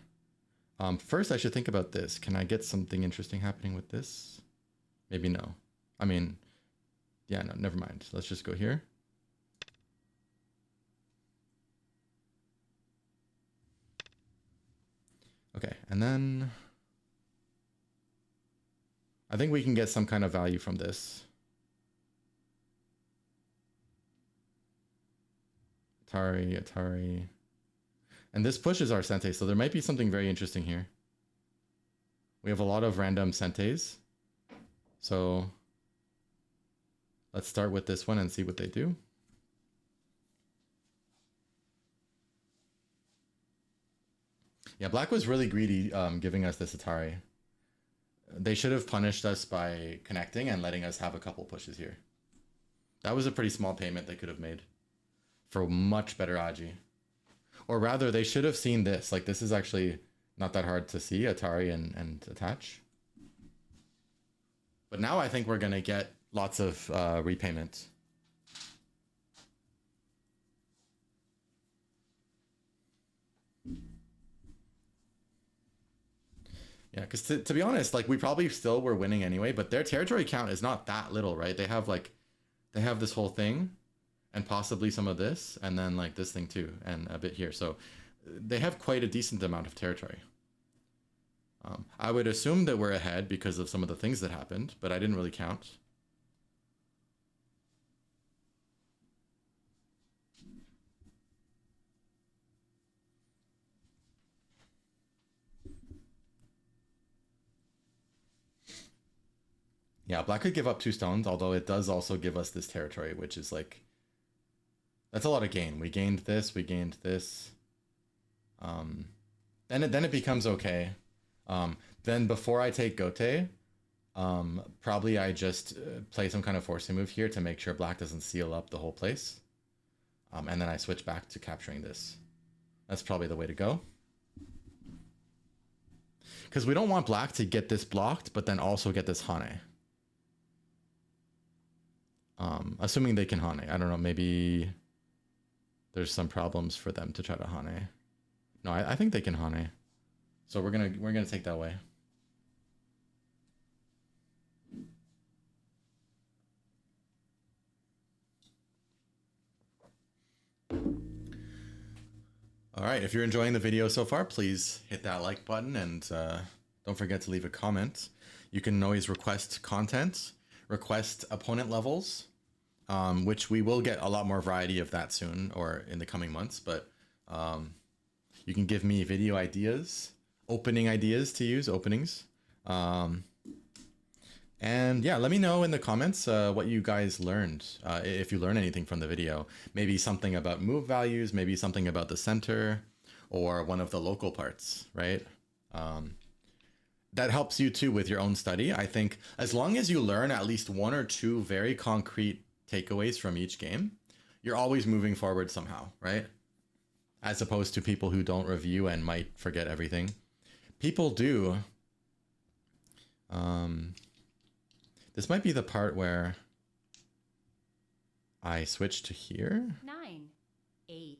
First I should think about this. Can I get something interesting happening with this? Maybe no. I mean, yeah, no, never mind. Let's just go here. Okay, and then I think we can get some kind of value from this. Atari. And this pushes our sente, so there might be something very interesting here. We have a lot of random sentes. So let's start with this one and see what they do. Yeah, black was really greedy giving us this Atari. They should have punished us by connecting and letting us have a couple pushes here. That was a pretty small payment they could have made for much better Aji. Or rather, they should have seen this. Like, this is actually not that hard to see, Atari and attach. But now I think we're going to get lots of repayment. Yeah, because to be honest, like, we probably still were winning anyway, but their territory count is not that little, right? They have this whole thing and possibly some of this, and then like this thing too, and a bit here. So they have quite a decent amount of territory. I would assume that we're ahead because of some of the things that happened, but I didn't really count. Yeah, black could give up 2 stones, although it does also give us this territory, which is like, that's a lot of gain. We gained this, we gained this. Then it becomes okay. Then before I take Gote, probably I just play some kind of forcing move here to make sure black doesn't seal up the whole place. And then I switch back to capturing this. That's probably the way to go. Because we don't want black to get this blocked, but then also get this Hane. Assuming they can Hane. I don't know, maybe there's some problems for them to try to Hane. No, I think they can Hane. So we're gonna take that away. All right, if you're enjoying the video so far, please hit that like button and don't forget to leave a comment. You can always request content, request opponent levels, which we will get a lot more variety of that soon or in the coming months, but you can give me video ideas, opening ideas to use, openings. And yeah, let me know in the comments what you guys learned, if you learned anything from the video. Maybe something about move values, maybe something about the center, or one of the local parts, right? That helps you too with your own study. I think as long as you learn at least one or two very concrete takeaways from each game, you're always moving forward somehow, right? As opposed to people who don't review and might forget everything. People do. This might be the part where I switch to here. 9, 8,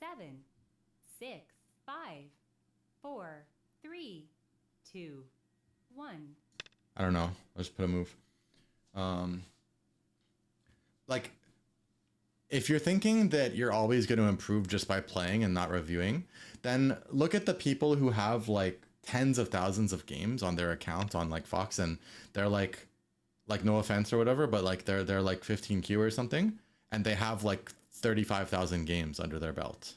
7, 6, 5, 4, 3, 2, 1. I don't know. I'll just put a move. Like, if you're thinking that you're always going to improve just by playing and not reviewing, then look at the people who have like tens of thousands of games on their account on like Fox, and they're like no offense or whatever, but like they're like 15Q or something, and they have like 35,000 games under their belt.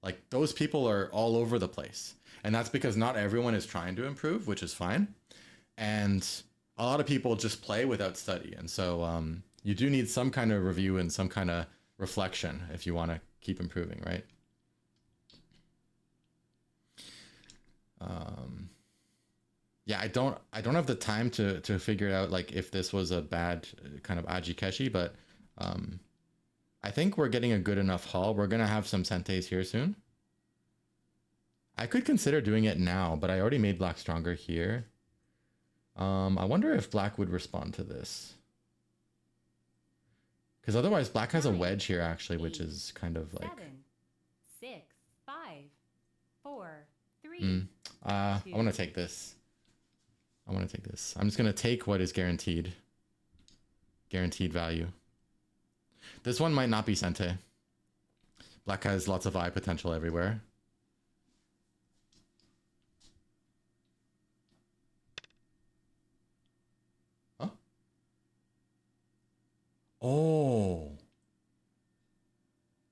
Like those people are all over the place, and that's because not everyone is trying to improve, which is fine, and a lot of people just play without study, and so you do need some kind of review and some kind of reflection if you want to keep improving, right? Yeah, I don't have the time to figure out like if this was a bad kind of Ajikeshi, but I think we're getting a good enough haul. We're gonna have some Senteis here soon. I could consider doing it now, but I already made black stronger here. I wonder if black would respond to this. Because otherwise black has a wedge here actually, which is kind of like 7, 6, 5, 4, 3. I want to take this. I'm just going to take what is guaranteed. Guaranteed value. This one might not be Sente. Black has lots of eye potential everywhere. Huh? Oh.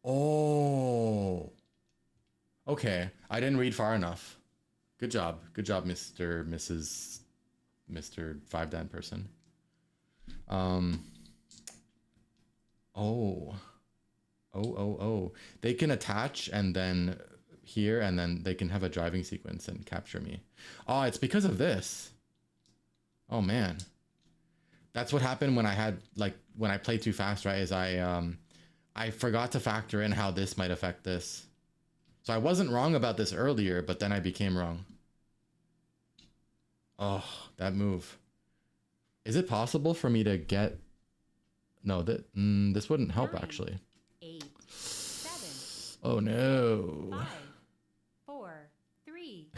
Oh. Okay. I didn't read far enough. Good job. Good job, Mr. Mrs. Mr. 5Dan person. Oh. They can attach and then here, and then they can have a driving sequence and capture me. Oh, it's because of this. Oh man. That's what happened when I had, like, when I played too fast, right? Is I forgot to factor in how this might affect this. So I wasn't wrong about this earlier, but then I became wrong. Oh, that move. Is it possible for me to get... No, this wouldn't help 9, actually. 8, 7. Oh no. 5, 4, 3,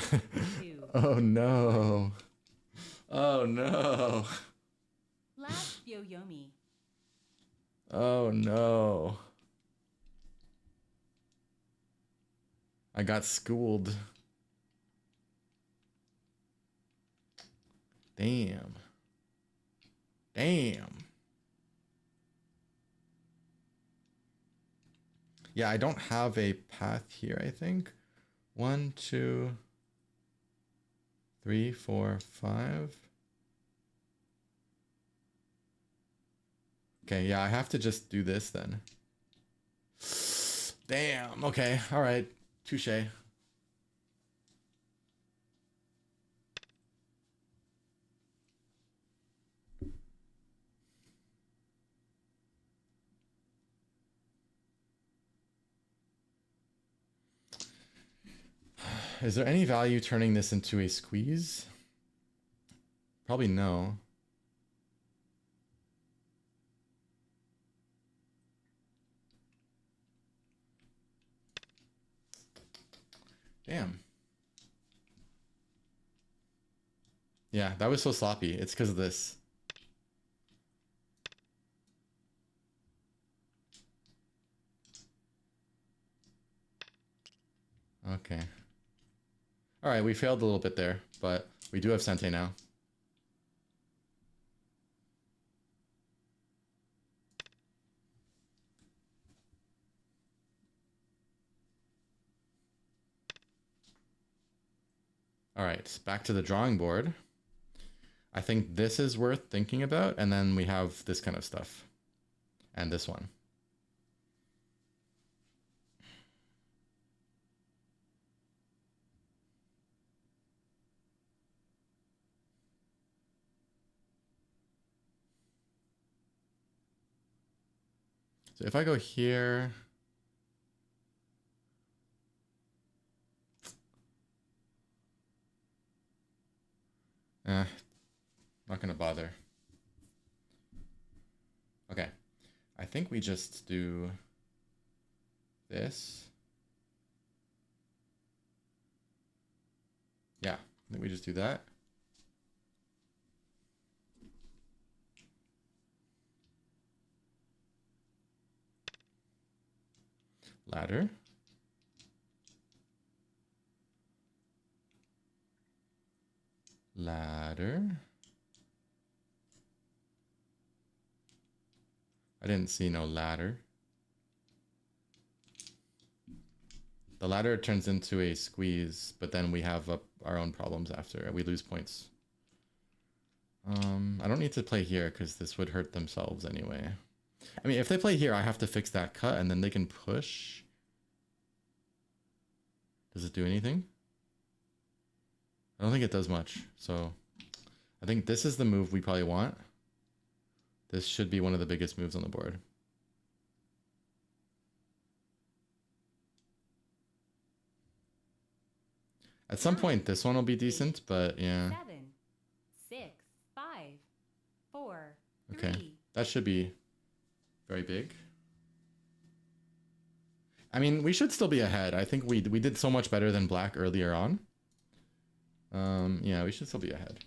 2. Oh no. Oh no. Last Yoyomi. Oh no. I got schooled. Damn. Damn. Yeah, I don't have a path here, I think. 1, 2, 3, 4, 5. Okay, yeah, I have to just do this then. Damn, okay, all right. Touche. Is there any value turning this into a squeeze? Probably no. Damn. Yeah, that was so sloppy. It's because of this. Okay. All right, we failed a little bit there, but we do have Sente now. All right, back to the drawing board. I think this is worth thinking about, and then we have this kind of stuff. And this one. So if I go here... not gonna bother. Okay, I think we just do this. Yeah, I think we just do that. Ladder. Ladder. I didn't see no ladder. The ladder turns into a squeeze, but then we have our own problems after. We lose points. I don't need to play here because this would hurt themselves anyway. I mean, if they play here, I have to fix that cut and then they can push. Does it do anything? I don't think it does much. So I think this is the move we probably want. This should be one of the biggest moves on the board. At some point, this one will be decent, but yeah. 7, 6, 5, 4, Okay, 3. that should be very big. I mean, we should still be ahead. I think we did so much better than black earlier on. Yeah, we should still be ahead.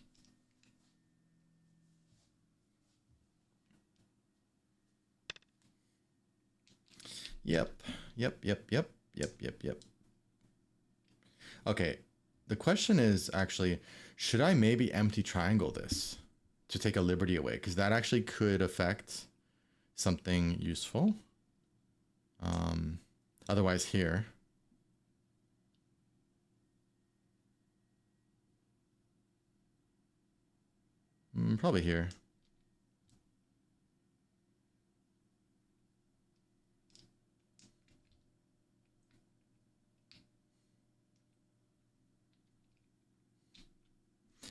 Yep. Okay, the question is actually, should I maybe empty triangle this to take a liberty away? Because that actually could affect something useful. Otherwise here. Probably here.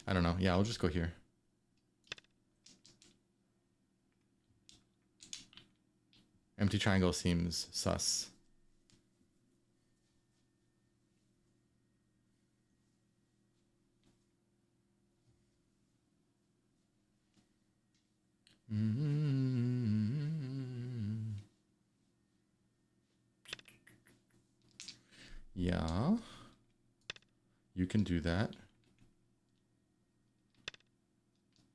I don't know. Yeah, I'll just go here. Empty triangle seems sus. Yeah. You can do that.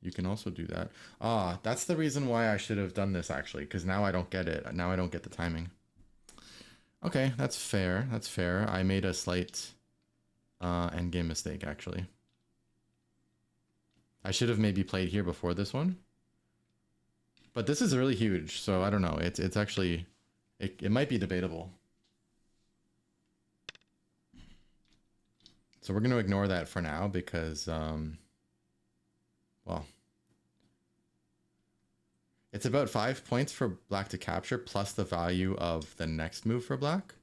You can also do that. Ah, that's the reason why I should have done this actually, because now I don't get it. Now I don't get the timing. Okay, that's fair. That's fair. I made a slight endgame mistake actually. I should have maybe played here before this one. But this is really huge, so I don't know. It's actually it might be debatable. So we're going to ignore that for now because well, it's about 5 points for black to capture plus the value of the next move for black,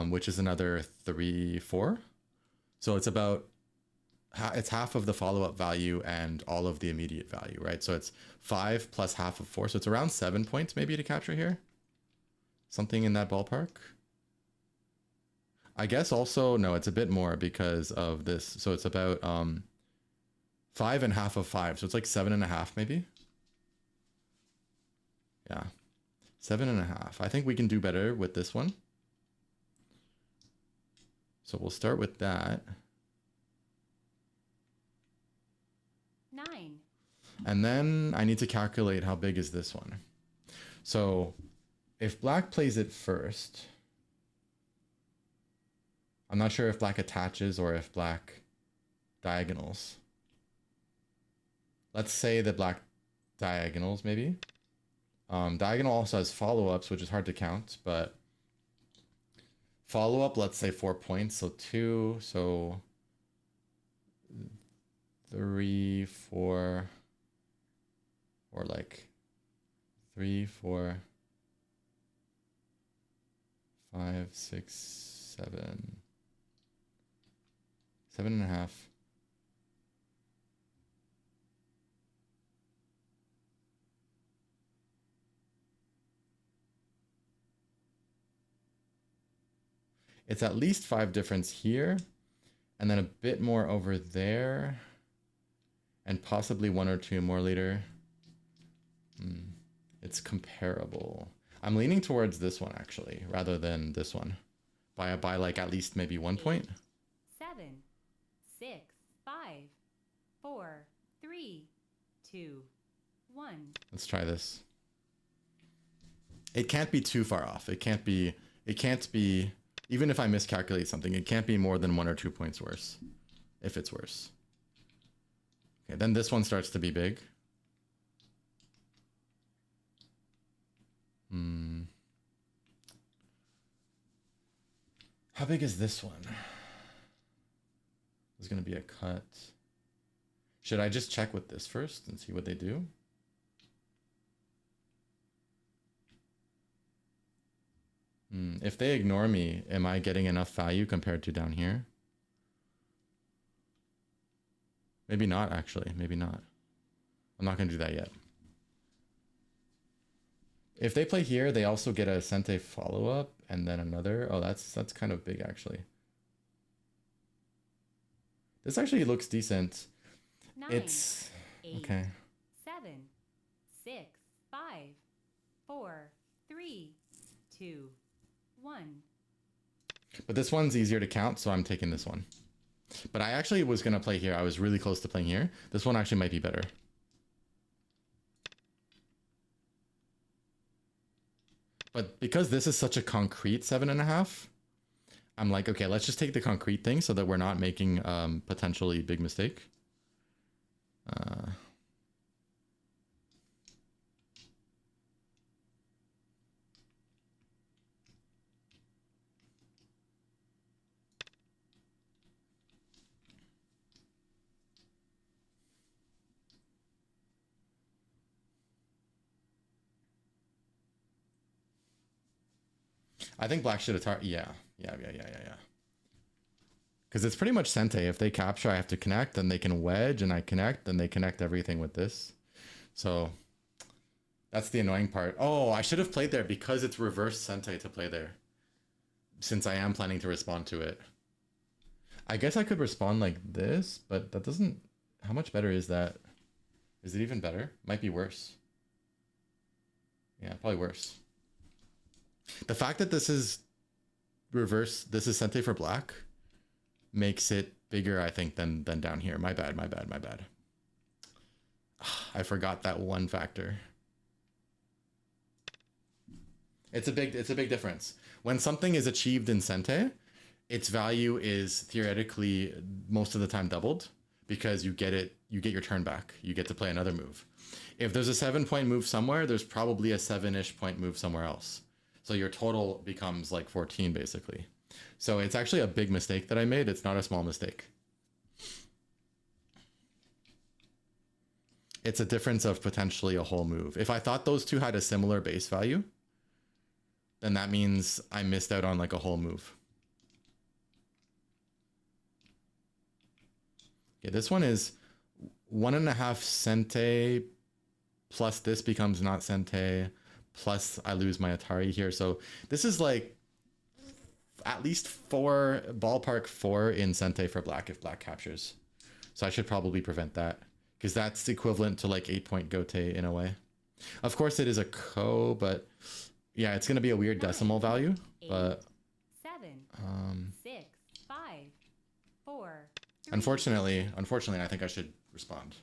which is another 3, 4. So it's about it's half of the follow-up value and all of the immediate value, right? So it's 5 plus half of 4. So it's around 7 points maybe to capture here. Something in that ballpark. I guess also, no, it's a bit more because of this. So it's about 5.5 of 5. So it's like 7.5 maybe. Yeah. 7.5. I think we can do better with this one. So we'll start with that. 9. And then I need to calculate how big is this one. So if black plays it first, I'm not sure if black attaches or if black diagonals. Let's say that black diagonals maybe. Diagonal also has follow-ups, which is hard to count, but follow-up, let's say 4 points. So 2, so 3, 4, or like 3, 4, 5, 6, 7, 7.5. It's at least 5 difference here, and then a bit more over there, and possibly 1 or 2 more later. It's comparable. I'm leaning towards this one actually, rather than this one, by like at least maybe 1 point. 7, 6, 5, 4, 3, 2, 1. Let's try this. It can't be too far off. It can't be, even if I miscalculate something, it can't be more than 1 or 2 points worse, if it's worse. Okay, then this one starts to be big. How big is this one? There's going to be a cut. Should I just check with this first and see what they do? If they ignore me, am I getting enough value compared to down here? Maybe not, actually. Maybe not. I'm not going to do that yet. If they play here, they also get a Sente follow-up and then another. Oh, that's kind of big, actually. This actually looks decent. 9, It's 8, okay. 7, 6, 5, 4, 3, 2, 1. But this one's easier to count, so I'm taking this one. But I actually was going to play here. I was really close to playing here. This one actually might be better. But because this is such a concrete 7.5, I'm like, okay, let's just take the concrete thing so that we're not making potentially big mistake. I think black should have yeah. Because it's pretty much Sente. If they capture, I have to connect, then they can wedge, and I connect, then they connect everything with this. So that's the annoying part. Oh, I should have played there because it's reverse Sente to play there. Since I am planning to respond to it. I guess I could respond like this, but that doesn't... How much better is that? Is it even better? Might be worse. Yeah, probably worse. The fact that this is reverse, this is Sente for black, makes it bigger, I think, than down here. My bad. I forgot that one factor. It's a big difference. When something is achieved in Sente, its value is theoretically most of the time doubled because you get your turn back. You get to play another move. If there's a 7-point move somewhere, there's probably a 7-ish point move somewhere else. So your total becomes like 14 basically. So it's actually a big mistake that I made. It's not a small mistake. It's a difference of potentially a whole move. If I thought those two had a similar base value, then that means I missed out on like a whole move. Okay, this one is 1.5 Sente plus this becomes not Sente plus I lose my Atari here. So this is like at least 4, ballpark 4 in Sente for black if black captures. So I should probably prevent that, because that's equivalent to like 8-point Gote in a way. Of course it is a ko, but yeah, it's going to be a weird 9, decimal value. 8, But 7, 6, 5, 4, 3. unfortunately, I think I should respond.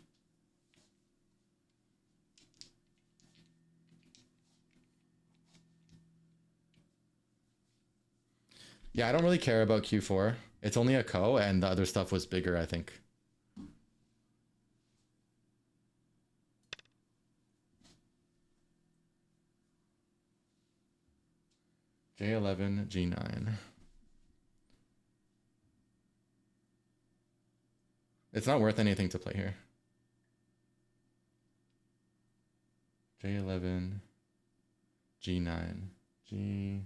Yeah, I don't really care about Q4. It's only a ko, and the other stuff was bigger, I think. J11, G9. It's not worth anything to play here. J11, G9, G...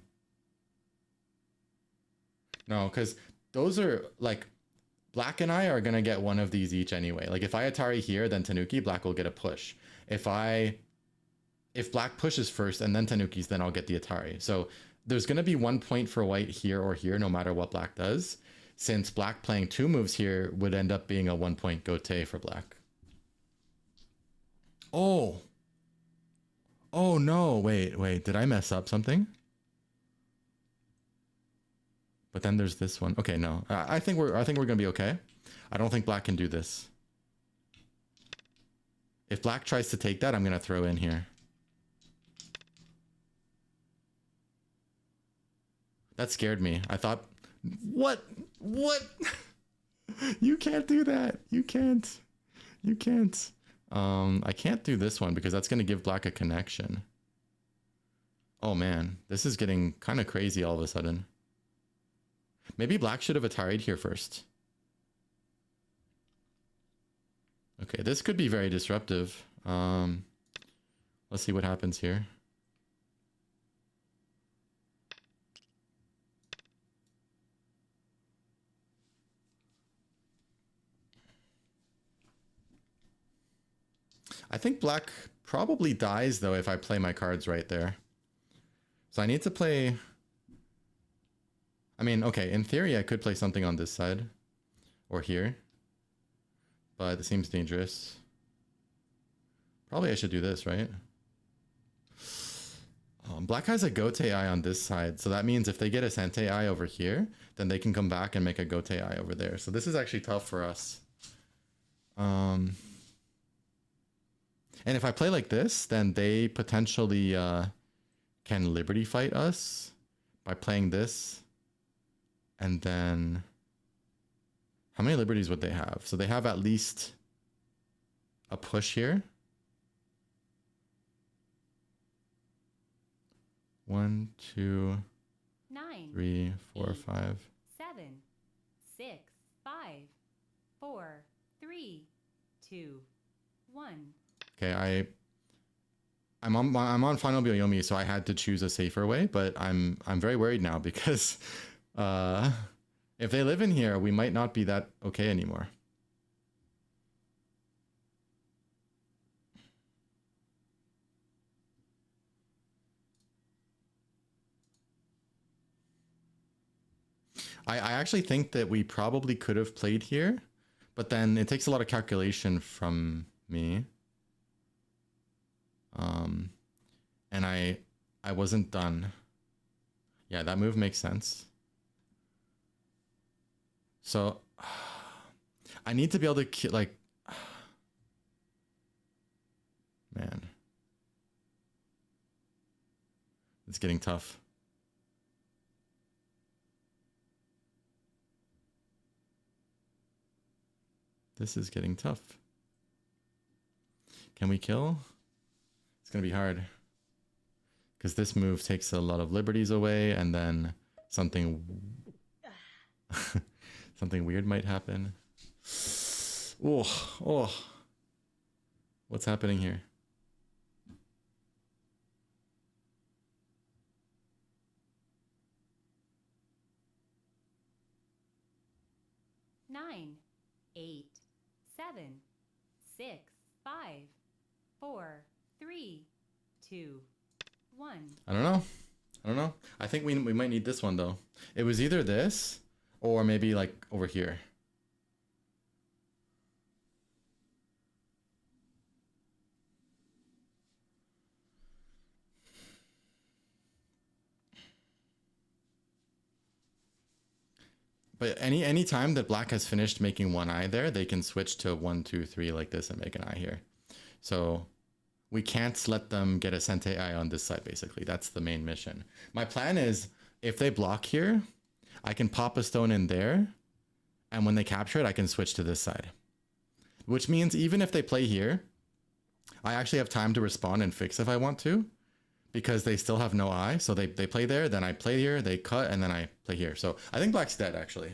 No, because those are like, black and I are going to get one of these each anyway. Like if I Atari here, then Tanuki, black will get a push. If black pushes first and then Tanuki's, then I'll get the Atari. So there's going to be 1 point for white here or here, no matter what black does, since black playing 2 moves here would end up being a 1-point Gote for black. Oh no, wait, did I mess up something? But then there's this one. Okay, no. I think we're gonna be okay. I don't think black can do this. If black tries to take that, I'm gonna throw in here. That scared me. I thought, what? You can't do that. You can't. I can't do this one because that's gonna give black a connection. Oh man, this is getting kind of crazy all of a sudden. Maybe black should have Atari'd here first. Okay, this could be very disruptive. Let's see what happens here. I think black probably dies though if I play my cards right there. So I need to play... I mean, okay, in theory I could play something on this side or here, but it seems dangerous. Probably I should do this, right? Black has a Gote Eye on this side, so that means if they get a Sente Eye over here, then they can come back and make a Gote Eye over there. So this is actually tough for us. And if I play like this, then they potentially can Liberty Fight us by playing this. And then how many liberties would they have? So they have at least a push here. 1, 2, 9, 3, 4, 8, 5. 7, 6, 5, 4, 3, 2, 1. Okay, I'm on final Byoyomi, so I had to choose a safer way, but I'm very worried now because if they live in here, we might not be that okay anymore. I actually think that we probably could have played here, but then it takes a lot of calculation from me. And I wasn't done. Yeah, that move makes sense. So I need to be able to like, man, it's getting tough. This is getting tough. Can we kill? It's gonna be hard because this move takes a lot of liberties away, and then something something weird might happen. Oh, what's happening here? Nine, 8, 7, 6, 5, 4, 3, 2, 1. I don't don't know. I think we might need this one though. It was either this or maybe like over here. But any time that black has finished making one eye there, they can switch to 1, 2, 3 like this and make an eye here. So we can't let them get a Sente eye on this side, basically. That's the main mission. My plan is, if they block here, I can pop a stone in there, and when they capture it, I can switch to this side. Which means even if they play here, I actually have time to respond and fix if I want to, because they still have no eye. So they play there, then I play here, they cut, and then I play here. So I think black's dead, actually.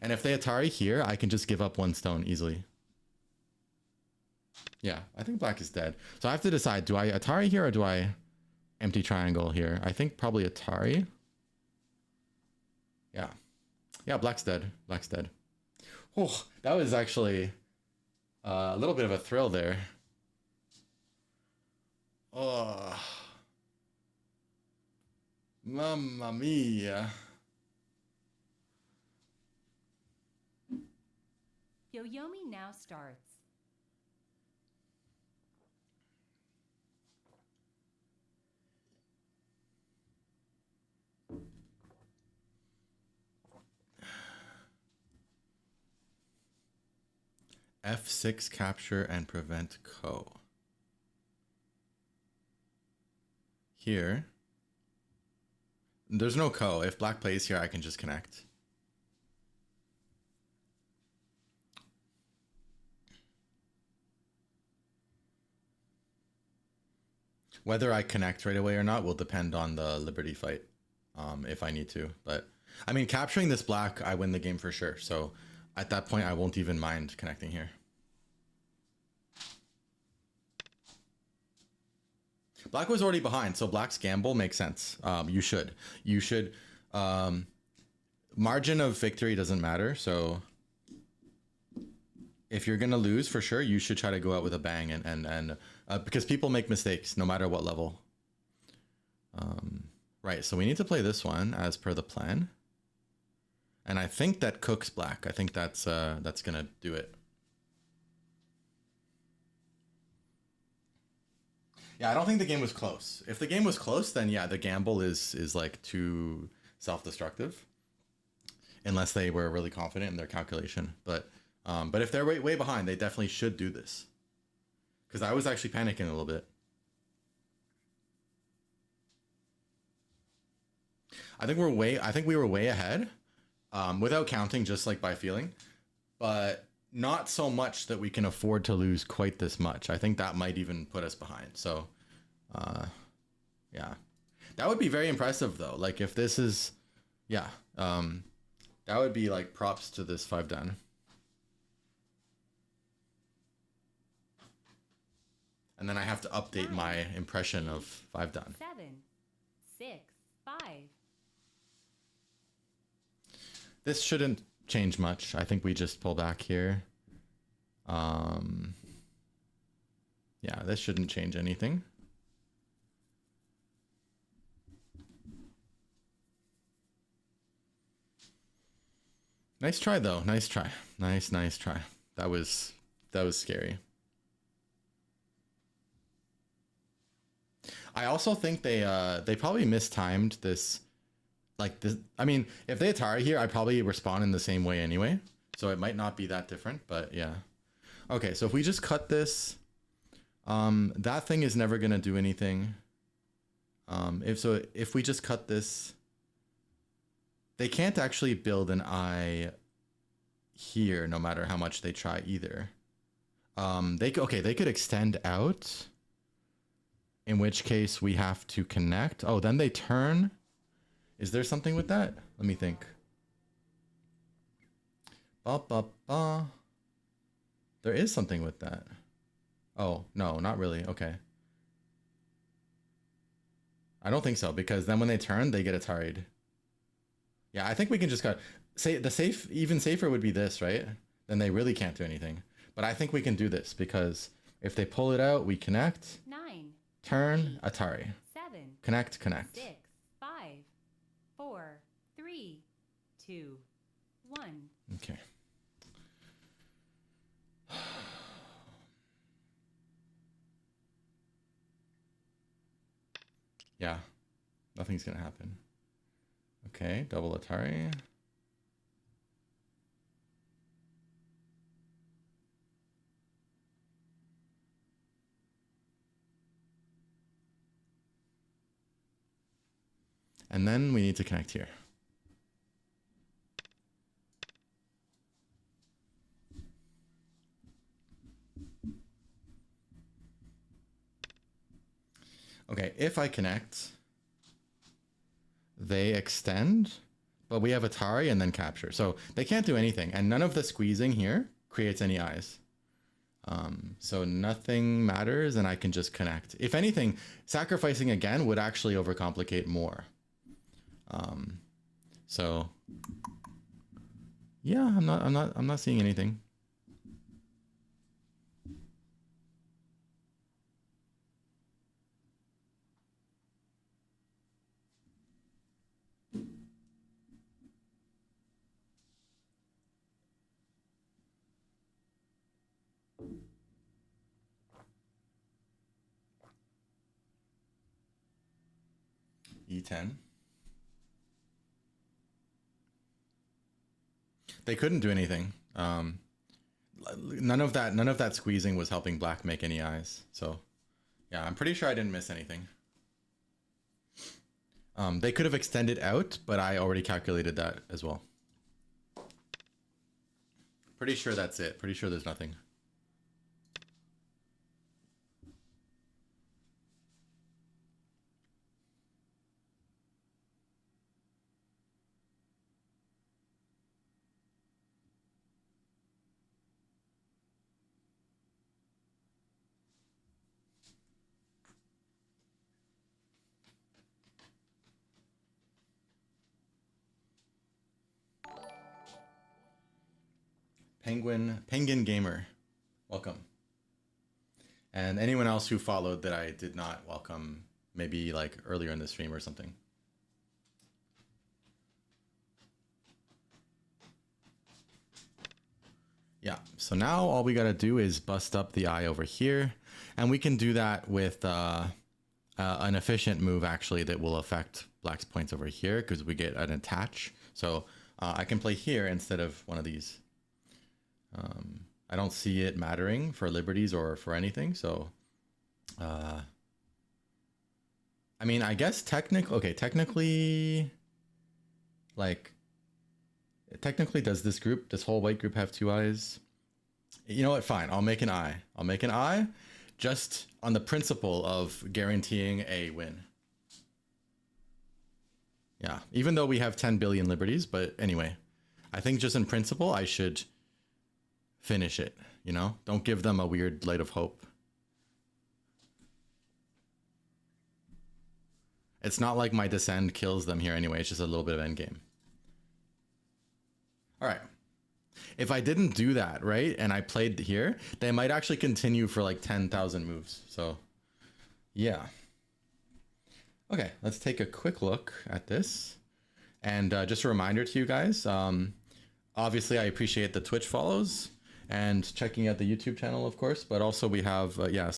And if they Atari here, I can just give up one stone easily. Yeah, I think black is dead. So I have to decide, do I Atari here or do I empty triangle here? I think probably Atari. Yeah. Yeah, black's dead. Black's dead. Oh, that was actually a little bit of a thrill there. Oh. Mamma mia. Yoyomi now starts. F6 capture and prevent ko. Here. There's no ko. If black plays here, I can just connect. Whether I connect right away or not will depend on the Liberty fight, if I need to. But, I mean, capturing this black, I win the game for sure. So, at that point, I won't even mind connecting here. Black was already behind, so black's gamble makes sense. You should. Margin of victory doesn't matter, so if you're gonna lose for sure, you should try to go out with a bang and because people make mistakes no matter what level. Right, so we need to play this one as per the plan, and I think that cooks black. I think that's gonna do it. Yeah, I don't think the game was close. If the game was close, then yeah, the gamble is like too self-destructive, unless they were really confident in their calculation. But if they're way behind, they definitely should do this. Because I was actually panicking a little bit. I think we were way ahead, without counting, just like by feeling, but not so much that we can afford to lose quite this much. I think that might even put us behind. So, yeah, that would be very impressive though. Like if this is, yeah, that would be like props to this 5 dan. And then I have to update my impression of 5 dan. 7, 6, 5. This shouldn't change much. I think we just pull back here. Yeah, this shouldn't change anything. Nice try though. Nice try. Nice try. That was scary. I also think they probably mistimed this. Like this, I mean, if they Atari here, I probably respond in the same way anyway. So it might not be that different, but yeah. Okay, so if we just cut this, that thing is never gonna do anything. If we just cut this, they can't actually build an eye here, no matter how much they try either. They could extend out. In which case we have to connect. Oh, then they turn. Is there something with that? Let me think. There is something with that. Oh, no, not really. Okay. I don't think so, because then when they turn, they get Atari'd. Yeah, I think we can just cut. Even safer would be this, right? Then they really can't do anything. But I think we can do this, because if they pull it out, we connect. 9. Turn, Atari. 7. Connect. 6, 5. 2, 1. Okay. Yeah, nothing's gonna happen. Okay, double Atari. And then we need to connect here. Okay, if I connect, they extend, but we have Atari and then capture. So they can't do anything. And none of the squeezing here creates any eyes. So nothing matters and I can just connect. If anything, sacrificing again would actually overcomplicate more. So yeah, I'm not seeing anything. E10. They couldn't do anything. None of that squeezing was helping black make any eyes. So yeah, I'm pretty sure I didn't miss anything. They could have extended out, but I already calculated that as well. Pretty sure that's it. Pretty sure there's nothing. Penguin Gamer, welcome. And anyone else who followed that I did not welcome, maybe like earlier in the stream or something. Yeah, so now all we gotta do is bust up the eye over here, and we can do that with an efficient move actually that will affect black's points over here because we get an attach. So I can play here instead of one of these. I don't see it mattering for liberties or for anything. So, I mean, I guess technically, like, technically does this whole white group have 2 eyes? You know what? Fine. I'll make an eye. I'll make an eye just on the principle of guaranteeing a win. Yeah, even though we have 10 billion liberties, but anyway, I think just in principle, I should finish it, you know? Don't give them a weird light of hope. It's not like my descend kills them here anyway, it's just a little bit of endgame. All right. If I didn't do that, right, and I played here, they might actually continue for like 10,000 moves. So, yeah. Okay, let's take a quick look at this. And just a reminder to you guys, obviously I appreciate the Twitch follows and checking out the YouTube channel, of course, but also we have, yeah,